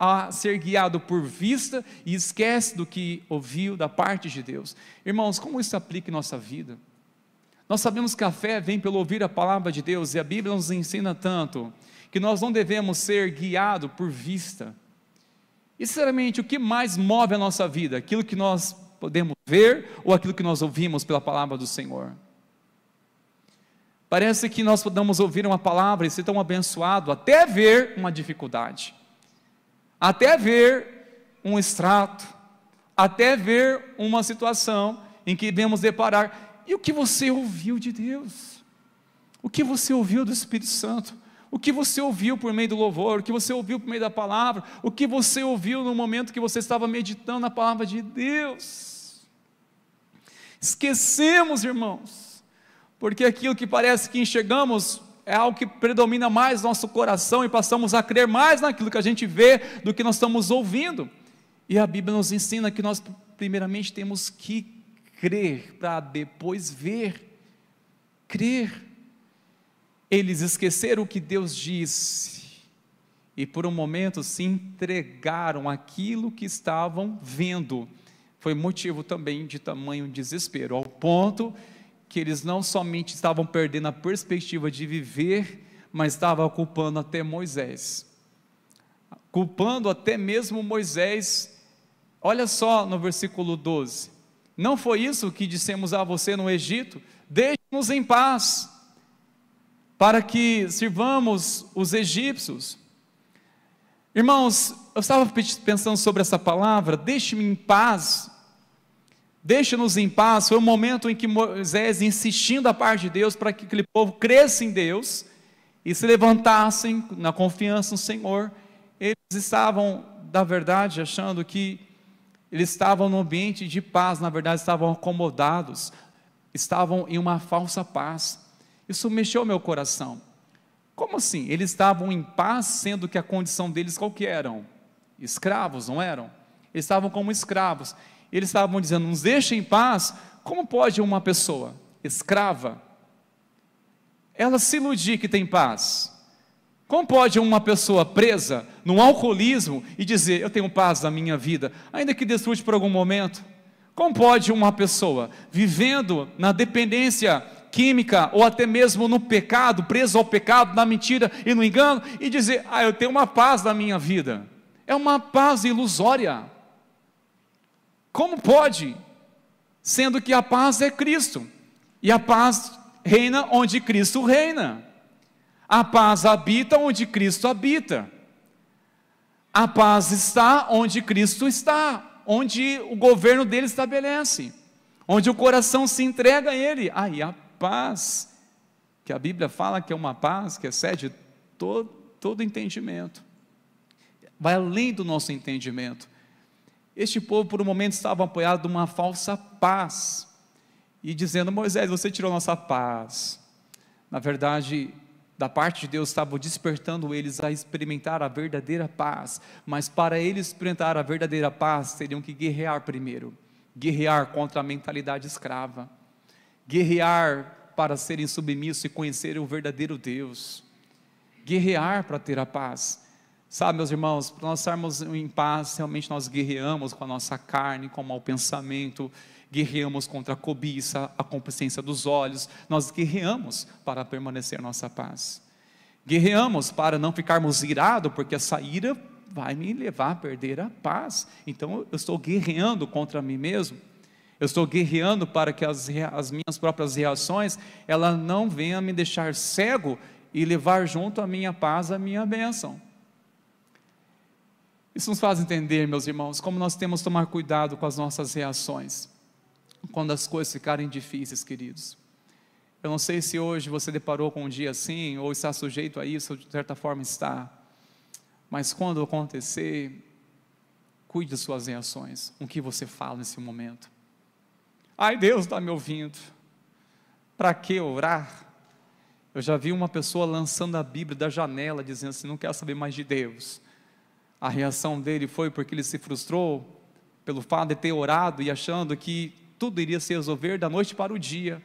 a ser guiados por vista e esquece do que ouviu da parte de Deus. Irmãos, como isso aplica em nossa vida? Nós sabemos que a fé vem pelo ouvir a palavra de Deus, e a Bíblia nos ensina tanto, que nós não devemos ser guiados por vista. E sinceramente, o que mais move a nossa vida? Aquilo que nós podemos ver, ou aquilo que nós ouvimos pela palavra do Senhor? Parece que nós podemos ouvir uma palavra e ser tão abençoado, até ver uma dificuldade, até ver um extrato, até ver uma situação em que devemos deparar. E o que você ouviu de Deus? O que você ouviu do Espírito Santo? O que você ouviu por meio do louvor? O que você ouviu por meio da palavra? O que você ouviu no momento que você estava meditando na palavra de Deus? Esquecemos, irmãos, porque aquilo que parece que enxergamos é algo que predomina mais no nosso coração, e passamos a crer mais naquilo que a gente vê do que nós estamos ouvindo. E a Bíblia nos ensina que nós primeiramente temos que crer para depois ver. Crer. Eles esqueceram o que Deus disse e por um momento se entregaram àquilo que estavam vendo. Foi motivo também de tamanho desespero, ao ponto que eles não somente estavam perdendo a perspectiva de viver, mas estavam culpando até Moisés, culpando até mesmo Moisés. Olha só no versículo 12: não foi isso que dissemos a você no Egito? Deixe-nos em paz, para que sirvamos os egípcios. Irmãos, eu estava pensando sobre essa palavra, deixe-me em paz, deixe-nos em paz. Foi um momento em que Moisés, insistindo da parte de Deus, para que aquele povo cresça em Deus, e se levantassem na confiança no Senhor. Eles estavam, na verdade, achando que eles estavam num ambiente de paz, na verdade estavam acomodados, estavam em uma falsa paz. Isso mexeu meu coração. Como assim? Eles estavam em paz, sendo que a condição deles qual que eram? Escravos, não eram? Eles estavam como escravos. Eles estavam dizendo, nos deixem em paz. Como pode uma pessoa escrava, ela se iludir que tem paz? Como pode uma pessoa presa num alcoolismo e dizer, eu tenho paz na minha vida, ainda que desfrute por algum momento? Como pode uma pessoa vivendo na dependência química, ou até mesmo no pecado, preso ao pecado, na mentira e no engano, e dizer, eu tenho uma paz na minha vida? É uma paz ilusória. Como pode? Sendo que a paz é Cristo, e a paz reina onde Cristo reina, a paz habita onde Cristo habita, a paz está onde Cristo está, onde o governo dele estabelece, onde o coração se entrega a ele. Aí a paz, que a Bíblia fala que é uma paz que excede todo entendimento, vai além do nosso entendimento. Este povo por um momento estava apoiado numa falsa paz, e dizendo, Moisés, você tirou nossa paz. Na verdade, da parte de Deus estava despertando eles a experimentar a verdadeira paz, mas para eles experimentar a verdadeira paz, teriam que guerrear primeiro, guerrear contra a mentalidade escrava, guerrear para serem submissos e conhecerem o verdadeiro Deus, guerrear para ter a paz. Sabe, meus irmãos, para nós estarmos em paz, realmente nós guerreamos com a nossa carne, com o mau pensamento, guerreamos contra a cobiça, a complacência dos olhos, nós guerreamos para permanecer nossa paz, guerreamos para não ficarmos irados, porque essa ira vai me levar a perder a paz. Então eu estou guerreando contra mim mesmo, eu estou guerreando para que as minhas próprias reações, ela não venham me deixar cego e levar junto a minha paz, a minha bênção. Isso nos faz entender, meus irmãos, como nós temos que tomar cuidado com as nossas reações, quando as coisas ficarem difíceis, queridos. Eu não sei se hoje você deparou com um dia assim, ou está sujeito a isso, ou de certa forma está, mas quando acontecer, cuide de suas reações, o que você fala nesse momento. Ai, Deus está me ouvindo, para que orar? Eu já vi uma pessoa lançando a Bíblia da janela, dizendo assim, não quero saber mais de Deus. A reação dele foi porque ele se frustrou pelo fato de ter orado e achando que tudo iria se resolver da noite para o dia.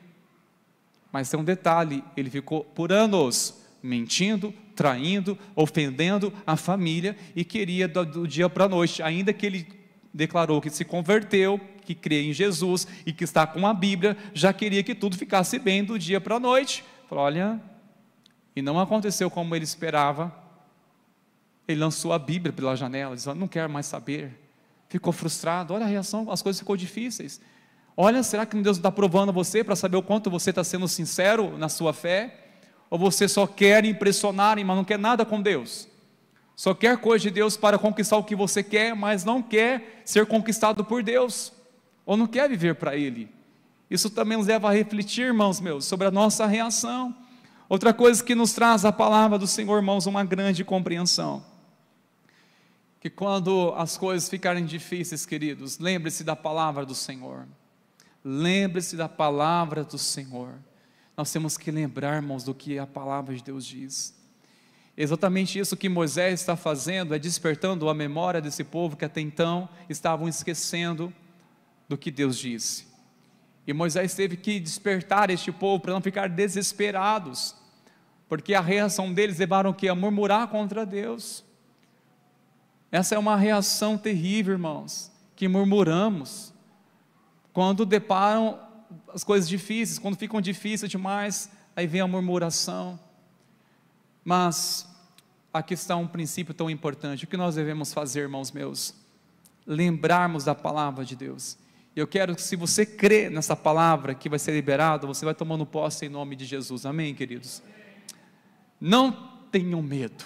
Mas tem um detalhe, ele ficou por anos mentindo, traindo, ofendendo a família e queria do dia para a noite, ainda que ele declarou que se converteu, que crê em Jesus e que está com a Bíblia, já queria que tudo ficasse bem do dia para a noite. Falou, olha, e não aconteceu como ele esperava. Ele lançou a Bíblia pela janela, dizendo, não quero mais saber. Ficou frustrado, olha a reação, as coisas ficou difíceis. Olha, será que Deus está provando você para saber o quanto você está sendo sincero na sua fé? Ou você só quer impressionar, mas não quer nada com Deus? Só quer coisa de Deus para conquistar o que você quer, mas não quer ser conquistado por Deus, ou não quer viver para Ele. Isso também nos leva a refletir, irmãos meus, sobre a nossa reação. Outra coisa que nos traz a palavra do Senhor, irmãos, uma grande compreensão. Que quando as coisas ficarem difíceis, queridos, lembre-se da palavra do Senhor. Lembre-se da palavra do Senhor. Nós temos que lembrar, irmãos, do que a palavra de Deus diz. Exatamente isso que Moisés está fazendo, é despertando a memória desse povo que até então estavam esquecendo do que Deus disse. E Moisés teve que despertar este povo para não ficar desesperados, porque a reação deles levaram o quê? A murmurar contra Deus. Essa é uma reação terrível, irmãos, que murmuramos quando deparam as coisas difíceis, quando ficam difíceis demais, aí vem a murmuração. Mas aqui está um princípio tão importante. O que nós devemos fazer, irmãos meus? Lembrarmos da palavra de Deus. E eu quero que, se você crê nessa palavra que vai ser liberada, você vai tomando posse em nome de Jesus. Amém, queridos? Não tenham medo.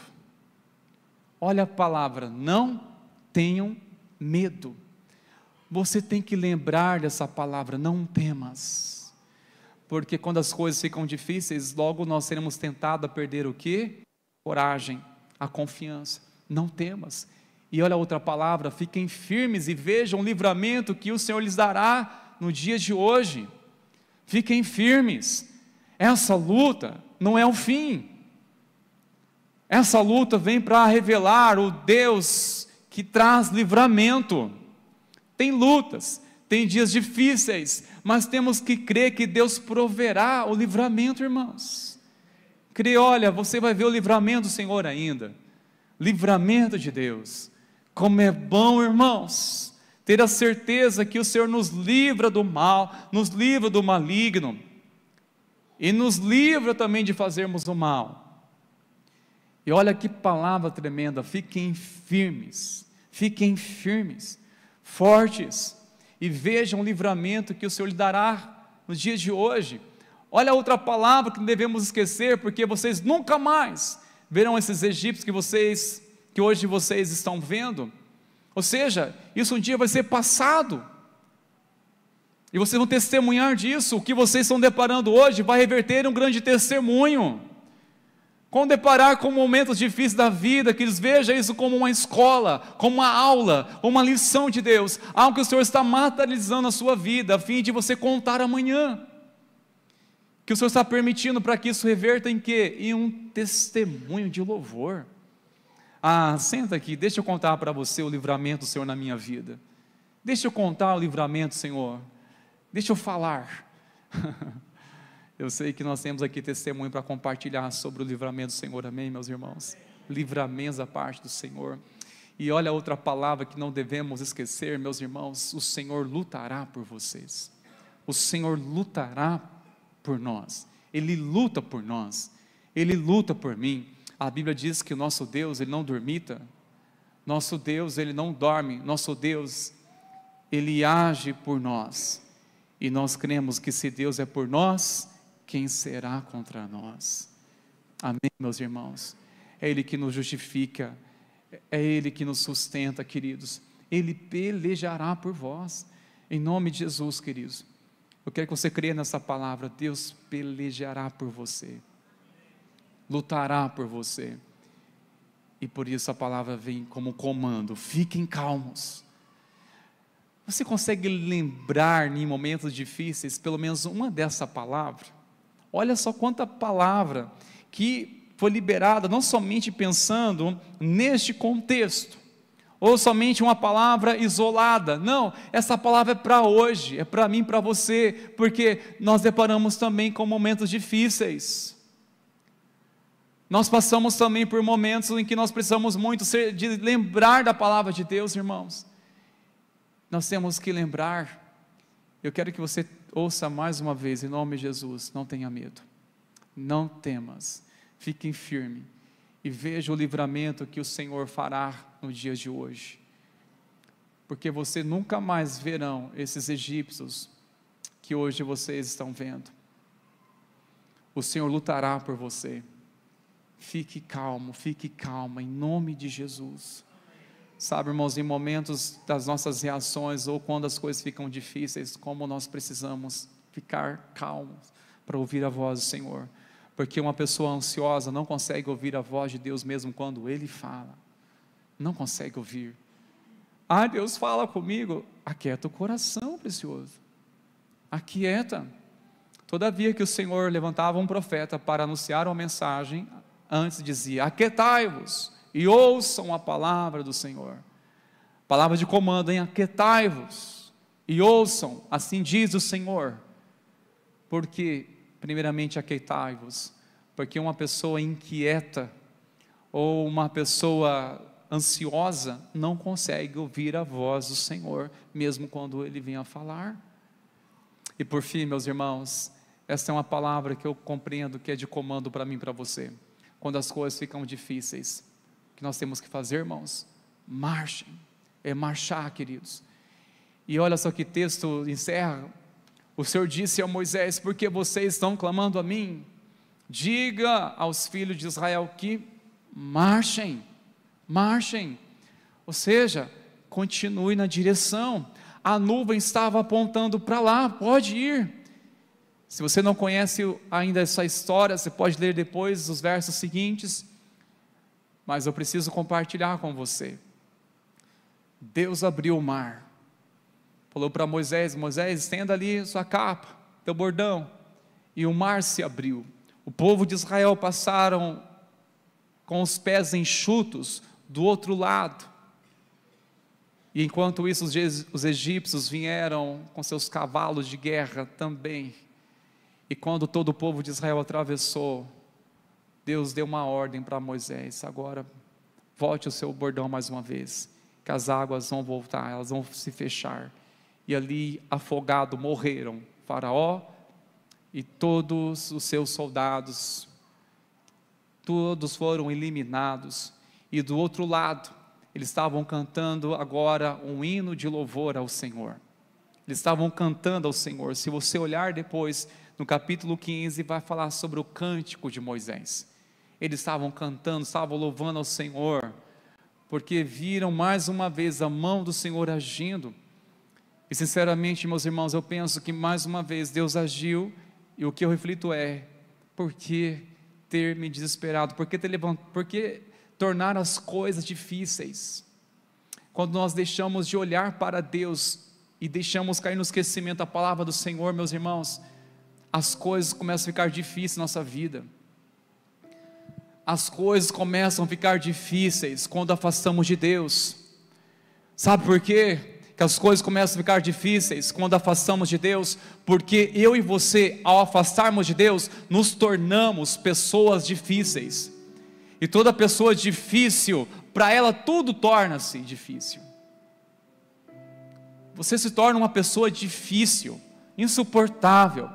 Olha a palavra, não tenham medo. Você tem que lembrar dessa palavra, não temas. Porque quando as coisas ficam difíceis, logo nós seremos tentados a perder o quê? Coragem, a confiança. Não temas. E olha a outra palavra, fiquem firmes e vejam o livramento que o Senhor lhes dará no dia de hoje. Fiquem firmes. Essa luta não é o fim. Essa luta vem para revelar o Deus que traz livramento. Tem lutas, tem dias difíceis, mas temos que crer que Deus proverá o livramento, irmãos. Crer, olha, você vai ver o livramento do Senhor ainda. Livramento de Deus. Como é bom, irmãos, ter a certeza que o Senhor nos livra do mal, nos livra do maligno, e nos livra também de fazermos o mal. E olha que palavra tremenda, fiquem firmes, fortes, e vejam o livramento que o Senhor lhe dará nos dias de hoje. Olha a outra palavra que não devemos esquecer, porque vocês nunca mais verão esses egípcios que hoje vocês estão vendo. Ou seja, isso um dia vai ser passado, e vocês vão testemunhar disso. O que vocês estão deparando hoje vai reverter em um grande testemunho. Quando deparar com momentos difíceis da vida, que eles vejam isso como uma escola, como uma aula, uma lição de Deus, algo que o Senhor está materializando na sua vida, a fim de você contar amanhã, que o Senhor está permitindo para que isso reverta em quê? Em um testemunho de louvor. Senta aqui, deixa eu contar para você o livramento do Senhor na minha vida, deixa eu contar o livramento, Senhor, deixa eu falar. Eu sei que nós temos aqui testemunho para compartilhar sobre o livramento do Senhor, amém, meus irmãos? Livramentos da parte do Senhor. E olha outra palavra que não devemos esquecer, meus irmãos: o Senhor lutará por vocês, o Senhor lutará por nós, Ele luta por nós, Ele luta por mim. A Bíblia diz que o nosso Deus, Ele não dormita, nosso Deus, Ele não dorme, nosso Deus, Ele age por nós, e nós cremos que se Deus é por nós, quem será contra nós? Amém, meus irmãos? É Ele que nos justifica, é Ele que nos sustenta, queridos. Ele pelejará por vós, em nome de Jesus, queridos. Eu quero que você creia nessa palavra: Deus pelejará por você, lutará por você, e por isso a palavra vem como comando: fiquem calmos. Você consegue lembrar em momentos difíceis pelo menos uma dessa palavra? Olha só quanta palavra que foi liberada, não somente pensando neste contexto, ou somente uma palavra isolada. Não, essa palavra é para hoje, é para mim, para você, porque nós deparamos também com momentos difíceis. Nós passamos também por momentos em que nós precisamos muito de lembrar da palavra de Deus, irmãos. Nós temos que lembrar. Eu quero que você ouça mais uma vez, em nome de Jesus, não tenha medo, não temas, fiquem firmes e veja o livramento que o Senhor fará no dia de hoje, porque você nunca mais verão esses egípcios que hoje vocês estão vendo. O Senhor lutará por você. Fique calma, em nome de Jesus. Sabe, irmãos, em momentos das nossas reações, ou quando as coisas ficam difíceis, como nós precisamos ficar calmos, para ouvir a voz do Senhor, porque uma pessoa ansiosa não consegue ouvir a voz de Deus, mesmo quando Ele fala, não consegue ouvir. Deus fala comigo, aquieta o coração, precioso, aquieta. Todavia que o Senhor levantava um profeta para anunciar uma mensagem, antes dizia, aquietai-vos e ouçam a palavra do Senhor. Palavra de comando, aquietai-vos e ouçam, assim diz o Senhor. Porque, primeiramente, aquietai-vos, porque uma pessoa inquieta, ou uma pessoa ansiosa, não consegue ouvir a voz do Senhor, mesmo quando Ele vem a falar. E por fim, meus irmãos, essa é uma palavra que eu compreendo que é de comando para mim e para você. Quando as coisas ficam difíceis, o que nós temos que fazer, irmãos? Marchem, é marchar, queridos. E olha só que texto encerra. O Senhor disse a Moisés, porque vocês estão clamando a mim? Diga aos filhos de Israel que marchem, marchem. Ou seja, continue na direção. A nuvem estava apontando para lá, pode ir. Se você não conhece ainda essa história, você pode ler depois os versos seguintes, mas eu preciso compartilhar com você. Deus abriu o mar, falou para Moisés, Moisés, estenda ali sua capa, teu bordão, e o mar se abriu. O povo de Israel passaram com os pés enxutos do outro lado, e enquanto isso os egípcios vieram com seus cavalos de guerra também. E quando todo o povo de Israel atravessou, Deus deu uma ordem para Moisés, agora volte o seu bordão mais uma vez, que as águas vão voltar, elas vão se fechar. E ali, afogado, morreram Faraó e todos os seus soldados, todos foram eliminados. E do outro lado, eles estavam cantando agora um hino de louvor ao Senhor. Eles estavam cantando ao Senhor. Se você olhar depois, no capítulo 15, vai falar sobre o cântico de Moisés. Eles estavam cantando, estavam louvando ao Senhor, porque viram mais uma vez a mão do Senhor agindo. E sinceramente, meus irmãos, eu penso que mais uma vez Deus agiu, e o que eu reflito é, por que ter me desesperado? Por que tornar as coisas difíceis? Quando nós deixamos de olhar para Deus, e deixamos cair no esquecimento a palavra do Senhor, meus irmãos, as coisas começam a ficar difíceis na nossa vida. As coisas começam a ficar difíceis quando afastamos de Deus. Sabe por quê que as coisas começam a ficar difíceis quando afastamos de Deus? Porque eu e você, ao afastarmos de Deus, nos tornamos pessoas difíceis. E toda pessoa difícil, para ela tudo torna-se difícil. Você se torna uma pessoa difícil, insuportável,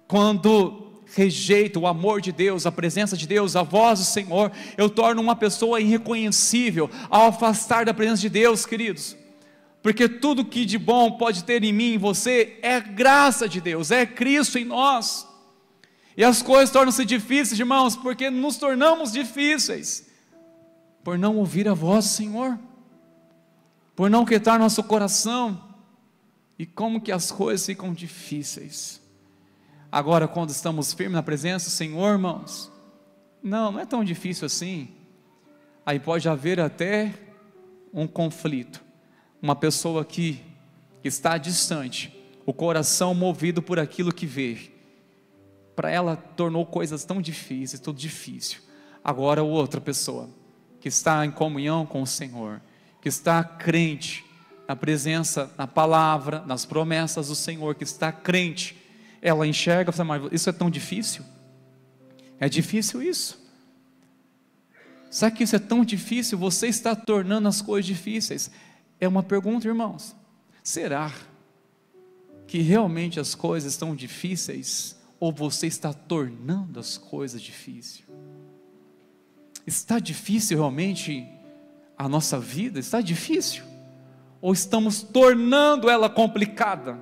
quando rejeito o amor de Deus, a presença de Deus, a voz do Senhor. Eu torno uma pessoa irreconhecível ao afastar da presença de Deus, queridos, porque tudo que de bom pode ter em mim e em você é graça de Deus, é Cristo em nós. E as coisas tornam-se difíceis, irmãos, porque nos tornamos difíceis por não ouvir a voz do Senhor, por não quietar nosso coração. E como que as coisas ficam difíceis? Agora, quando estamos firmes na presença do Senhor, irmãos, não é tão difícil assim. Aí pode haver até um conflito, uma pessoa que está distante, o coração movido por aquilo que vê, para ela tornou coisas tão difíceis, tudo difícil. Agora outra pessoa, que está em comunhão com o Senhor, que que está crente na presença, na palavra, nas promessas do Senhor, que está crente, ela enxerga e fala, mas isso é tão difícil? É difícil isso? Será que isso é tão difícil? Você está tornando as coisas difíceis? É uma pergunta, irmãos. Será que realmente as coisas estão difíceis? Ou você está tornando as coisas difíceis? Está difícil realmente a nossa vida? Está difícil? Ou estamos tornando ela complicada?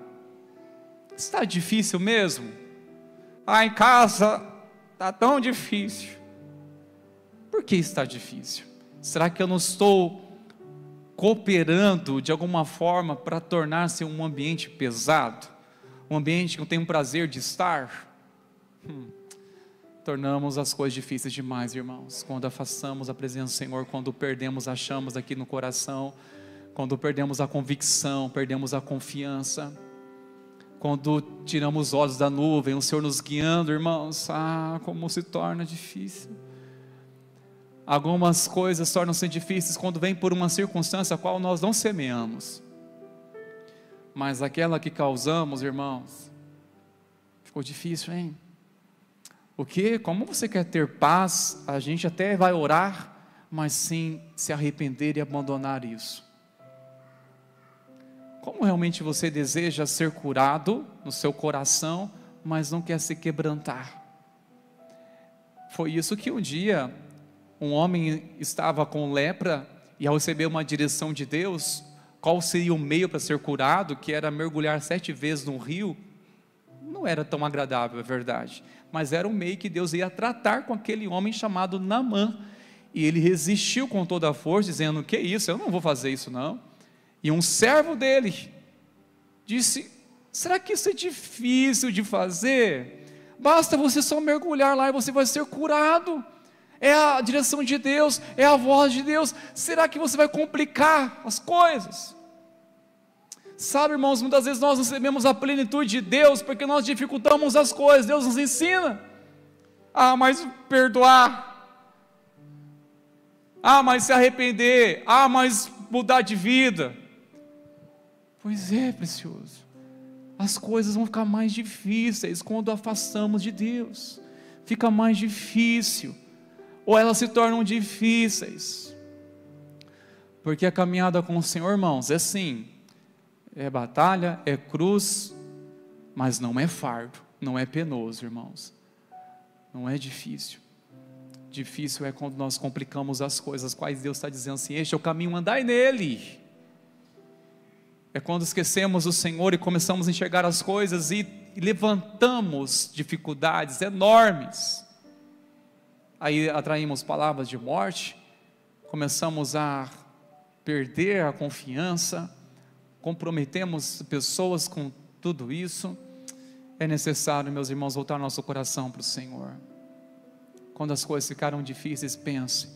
Está difícil mesmo? Em casa está tão difícil. Por que está difícil? Será que eu não estou cooperando de alguma forma para tornar-se um ambiente pesado? Um ambiente que eu tenho prazer de estar? Tornamos as coisas difíceis demais, irmãos. Quando afastamos a presença do Senhor, quando perdemos as chamas aqui no coração, quando perdemos a convicção, perdemos a confiança, quando tiramos os olhos da nuvem, o Senhor nos guiando, irmãos, como se torna difícil. Algumas coisas tornam-se difíceis quando vem por uma circunstância a qual nós não semeamos, mas aquela que causamos, irmãos, ficou difícil, hein? O que? Como você quer ter paz? A gente até vai orar, mas sim se arrepender e abandonar isso. Como realmente você deseja ser curado no seu coração, mas não quer se quebrantar? Foi isso que um dia um homem estava com lepra e ao receber uma direção de Deus, qual seria o meio para ser curado, que era mergulhar 7 vezes no rio, não era tão agradável, é verdade, mas era um meio que Deus ia tratar com aquele homem chamado Naamã, e ele resistiu com toda a força, dizendo, que isso, eu não vou fazer isso não. E um servo dele disse, será que isso é difícil de fazer? Basta você só mergulhar lá e você vai ser curado. É a direção de Deus, é a voz de Deus. Será que você vai complicar as coisas? Sabe, irmãos, muitas vezes nós recebemos a plenitude de Deus porque nós dificultamos as coisas. Deus nos ensina, mas perdoar, mas se arrepender, mas mudar de vida. Pois é, precioso, as coisas vão ficar mais difíceis quando afastamos de Deus, fica mais difícil, ou elas se tornam difíceis, porque a caminhada com o Senhor, irmãos, é assim, é batalha, é cruz, mas não é fardo, não é penoso, irmãos, não é difícil. Difícil é quando nós complicamos as coisas, quais Deus está dizendo assim, este é o caminho, andai nele. É quando esquecemos o Senhor e começamos a enxergar as coisas e levantamos dificuldades enormes. Aí atraímos palavras de morte, começamos a perder a confiança, comprometemos pessoas com tudo isso. É necessário, meus irmãos, voltar nosso coração para o Senhor. Quando as coisas ficaram difíceis, pense,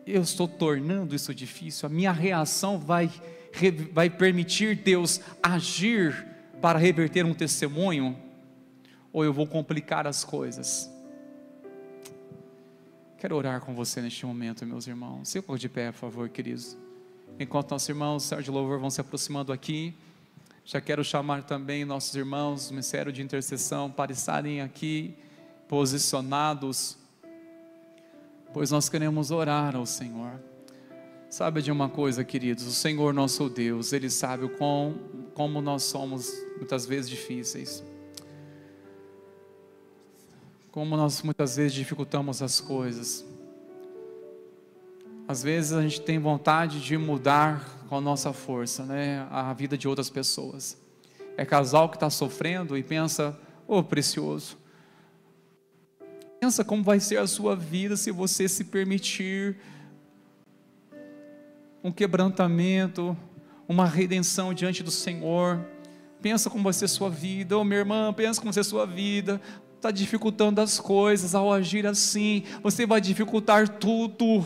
eu estou tornando isso difícil, a minha reação vai permitir Deus agir para reverter um testemunho, ou eu vou complicar as coisas? Quero orar com você neste momento, meus irmãos. Se for de pé, por favor, queridos. Enquanto nossos irmãos, Senhor de louvor, vão se aproximando aqui, já quero chamar também nossos irmãos do Ministério de Intercessão para estarem aqui posicionados, pois nós queremos orar ao Senhor. Sabe de uma coisa, queridos, o Senhor nosso Deus, Ele sabe como nós somos muitas vezes difíceis, como nós muitas vezes dificultamos as coisas. Às vezes a gente tem vontade de mudar com a nossa força, né, a vida de outras pessoas. É casal que está sofrendo e pensa, precioso, pensa como vai ser a sua vida se você se permitir um quebrantamento, uma redenção diante do Senhor. Pensa como vai ser a sua vida, minha irmã, pensa como vai ser a sua vida. Está dificultando as coisas ao agir assim, você vai dificultar tudo.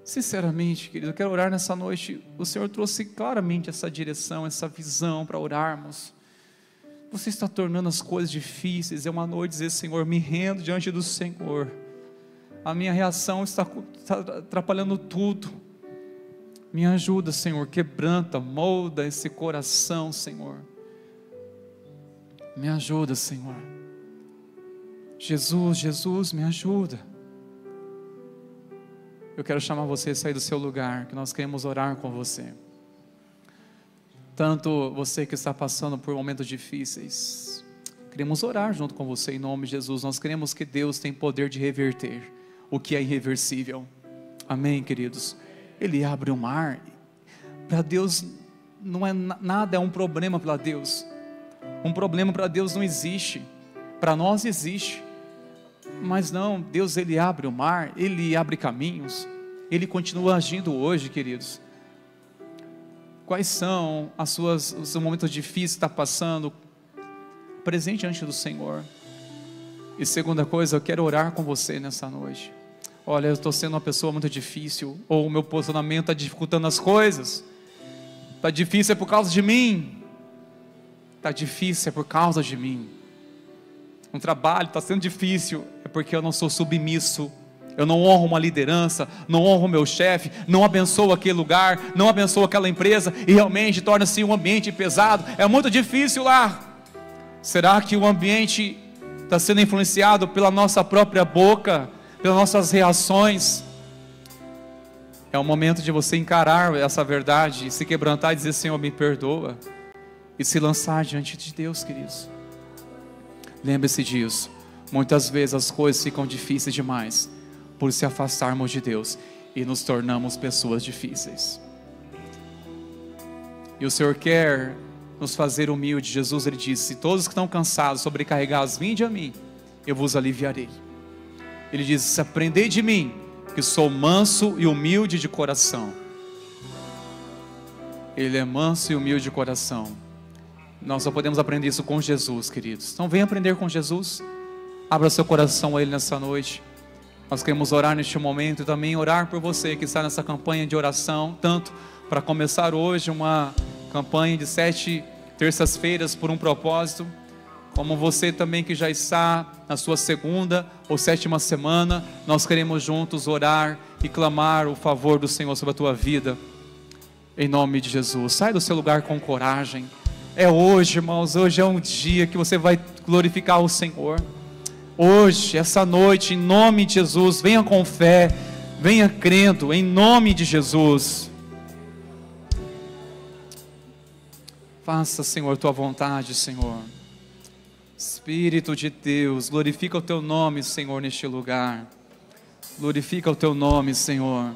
Sinceramente, querido, eu quero orar nessa noite. O Senhor trouxe claramente essa direção, essa visão para orarmos. Você está tornando as coisas difíceis. É uma noite dizer, Senhor, me rendo diante do Senhor. A minha reação está atrapalhando tudo. Me ajuda, Senhor, quebranta, molda esse coração, Senhor. Me ajuda, Senhor. Jesus, Jesus, me ajuda. Eu quero chamar você a sair do seu lugar, que nós queremos orar com você. Tanto você que está passando por momentos difíceis, queremos orar junto com você em nome de Jesus. Nós queremos que Deus tem poder de reverter o que é irreversível. Amém, queridos? Ele abre o mar. Para Deus não é nada, é um problema para Deus. Um problema para Deus não existe. Para nós existe. Mas não, Deus, Ele abre o mar, Ele abre caminhos, Ele continua agindo hoje, queridos. Quais são os momentos difíceis que está passando? Presente diante do Senhor. E segunda coisa, eu quero orar com você nessa noite. Olha, eu estou sendo uma pessoa muito difícil, ou o meu posicionamento está dificultando as coisas. Está difícil é por causa de mim. Está difícil é por causa de mim. Um trabalho está sendo difícil, é porque eu não sou submisso, eu não honro uma liderança, não honro o meu chefe, não abençoo aquele lugar, não abençoo aquela empresa, e realmente torna-se um ambiente pesado, é muito difícil lá. Será que o ambiente está sendo influenciado pela nossa própria boca, pelas nossas reações? É o momento de você encarar essa verdade, se quebrantar e dizer: Senhor, me perdoa, e se lançar diante de Deus, queridos. Lembre-se disso, muitas vezes as coisas ficam difíceis demais, por se afastarmos de Deus, e nos tornamos pessoas difíceis. E o Senhor quer nos fazer humilde. Jesus, Ele disse: todos que estão cansados, sobrecarregados, vinde a mim, eu vos aliviarei. Ele diz: aprendei de mim, que sou manso e humilde de coração. Ele é manso e humilde de coração. Nós só podemos aprender isso com Jesus, queridos. Então venha aprender com Jesus. Abra seu coração a Ele nessa noite. Nós queremos orar neste momento e também orar por você que está nessa campanha de oração, tanto para começar hoje uma campanha de 7 terças-feiras por um propósito, como você também que já está na sua 2ª ou 7ª semana. Nós queremos juntos orar e clamar o favor do Senhor sobre a tua vida, em nome de Jesus. Sai do seu lugar com coragem. É hoje, irmãos, hoje é um dia que você vai glorificar o Senhor. Hoje, essa noite, em nome de Jesus, venha com fé, venha crendo, em nome de Jesus. Faça, Senhor, tua vontade, Senhor. Espírito de Deus, glorifica o teu nome, Senhor, neste lugar. Glorifica o teu nome, Senhor.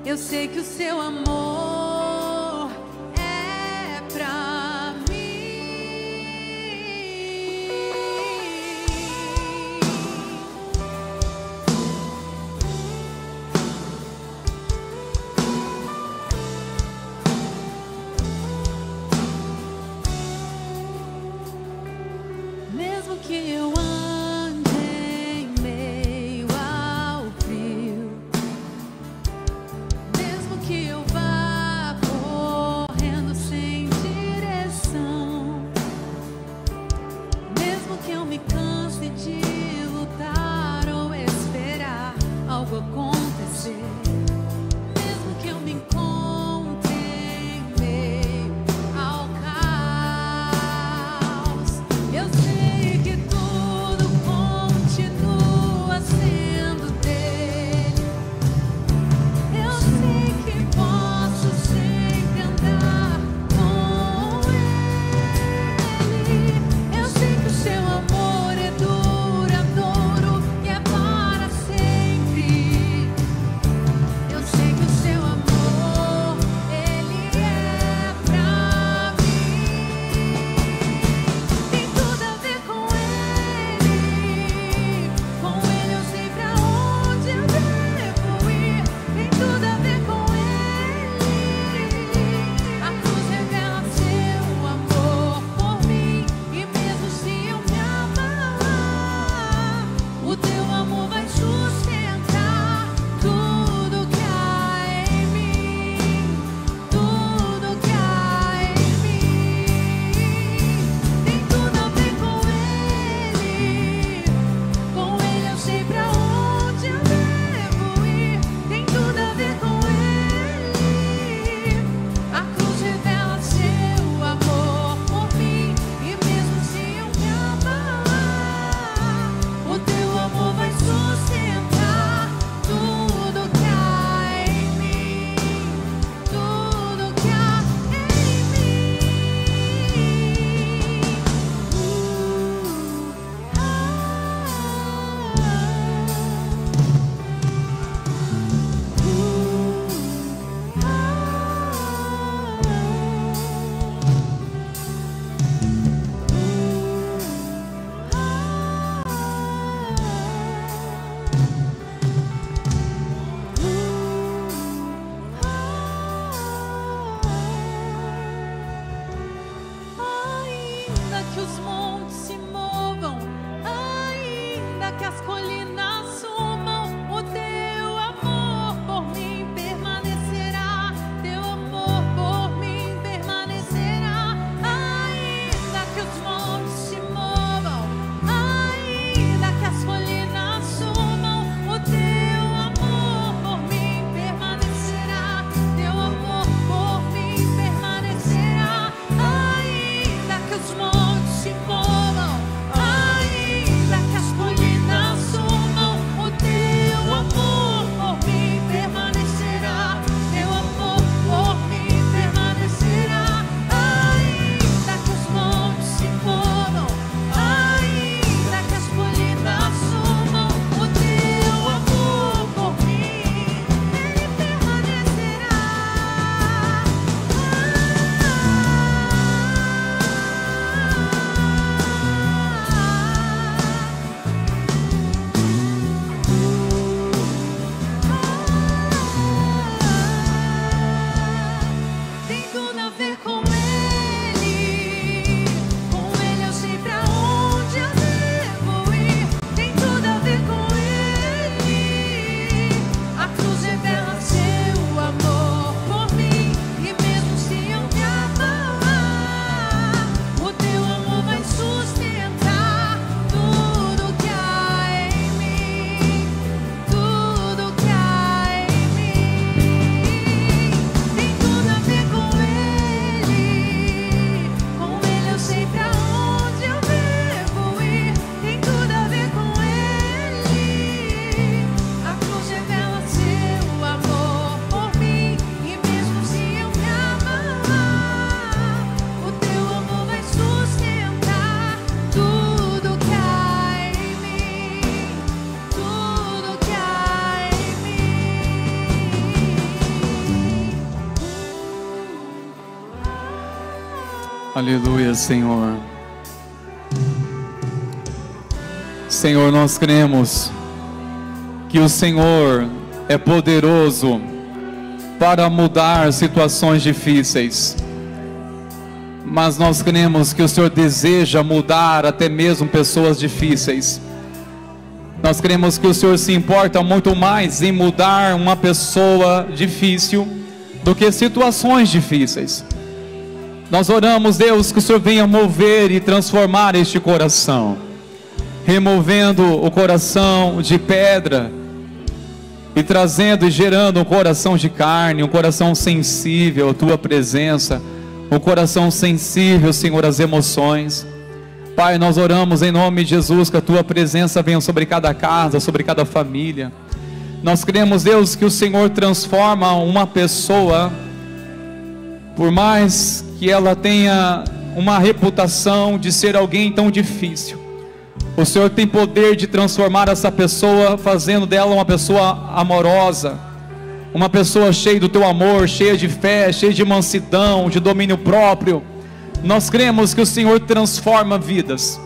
Eu sei que o seu amor é pra mim. Mesmo que eu ande em meio ao frio, que eu vá correndo sem direção, mesmo que eu me canse de lutar ou esperar algo acontecer, mesmo que eu me encontre em meio ao caos, Aleluia, Senhor. Senhor, nós cremos que o Senhor é poderoso para mudar situações difíceis. Mas nós cremos que o Senhor deseja mudar até mesmo pessoas difíceis. Nós cremos que o Senhor se importa muito mais em mudar uma pessoa difícil do que situações difíceis. Nós oramos, Deus, que o Senhor venha mover e transformar este coração, removendo o coração de pedra e trazendo e gerando um coração de carne, um coração sensível à Tua presença, um coração sensível, Senhor, às emoções. Pai, nós oramos em nome de Jesus que a Tua presença venha sobre cada casa, sobre cada família. Nós cremos, Deus, que o Senhor transforma uma pessoa, por mais que ela tenha uma reputação de ser alguém tão difícil, o Senhor tem poder de transformar essa pessoa, fazendo dela uma pessoa amorosa, uma pessoa cheia do Teu amor, cheia de fé, cheia de mansidão, de domínio próprio. Nós cremos que o Senhor transforma vidas.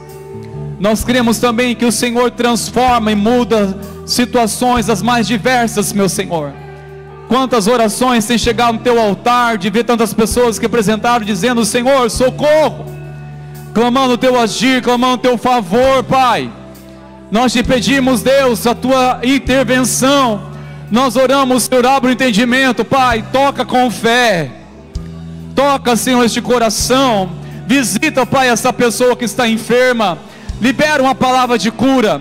Nós cremos também que o Senhor transforma e muda situações as mais diversas, meu Senhor. Quantas orações têm chegado no Teu altar, de ver tantas pessoas que apresentaram dizendo: Senhor, socorro, clamando o Teu agir, clamando o Teu favor, Pai. Nós te pedimos, Deus, a Tua intervenção. Nós oramos, Senhor, abre o entendimento, Pai, toca com fé. Toca, Senhor, este coração. Visita, Pai, essa pessoa que está enferma. Libera uma palavra de cura.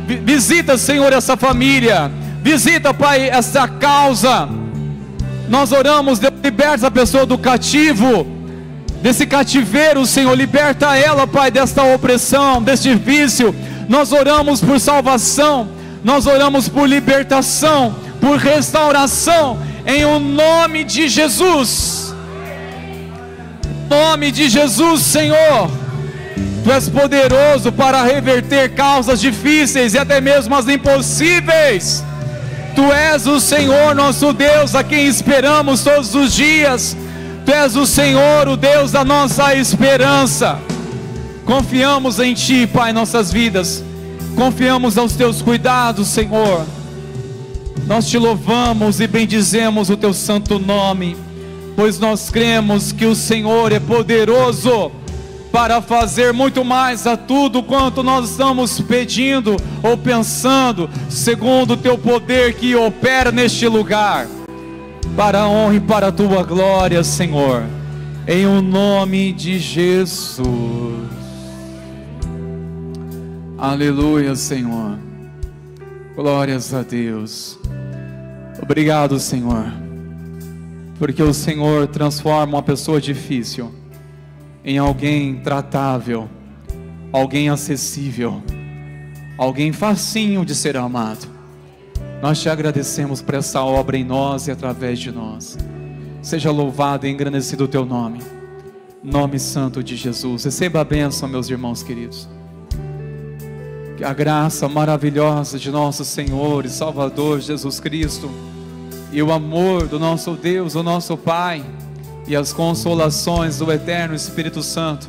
Visita, Senhor, essa família. Visita, Pai, essa causa. Nós oramos, Deus, liberta a pessoa do cativo, desse cativeiro, Senhor. Liberta ela, Pai, desta opressão, deste vício. Nós oramos por salvação. Nós oramos por libertação, por restauração, em o nome de Jesus. Em nome de Jesus, Senhor. Tu és poderoso para reverter causas difíceis e até mesmo as impossíveis. Tu és o Senhor nosso Deus, a quem esperamos todos os dias. Tu és o Senhor, o Deus da nossa esperança. Confiamos em Ti, Pai, nossas vidas. Confiamos aos Teus cuidados, Senhor. Nós Te louvamos e bendizemos o Teu santo nome, pois nós cremos que o Senhor é poderoso para fazer muito mais a tudo quanto nós estamos pedindo ou pensando, segundo o Teu poder que opera neste lugar, para a honra e para a Tua glória, Senhor, em o nome de Jesus. Aleluia, Senhor. Glórias a Deus. Obrigado, Senhor, porque o Senhor transforma uma pessoa difícil em alguém tratável, alguém acessível, alguém facinho de ser amado. Nós Te agradecemos por essa obra em nós e através de nós. Seja louvado e engrandecido o Teu nome, nome santo de Jesus. Receba a bênção, meus irmãos queridos. Que a graça maravilhosa de nosso Senhor e Salvador Jesus Cristo, e o amor do nosso Deus, o nosso Pai, e as consolações do eterno Espírito Santo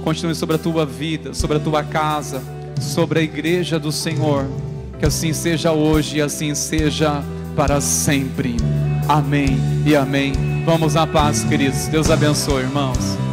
continue sobre a tua vida, sobre a tua casa, sobre a igreja do Senhor. Que assim seja hoje e assim seja para sempre. Amém e amém. Vamos na paz, queridos. Deus abençoe, irmãos.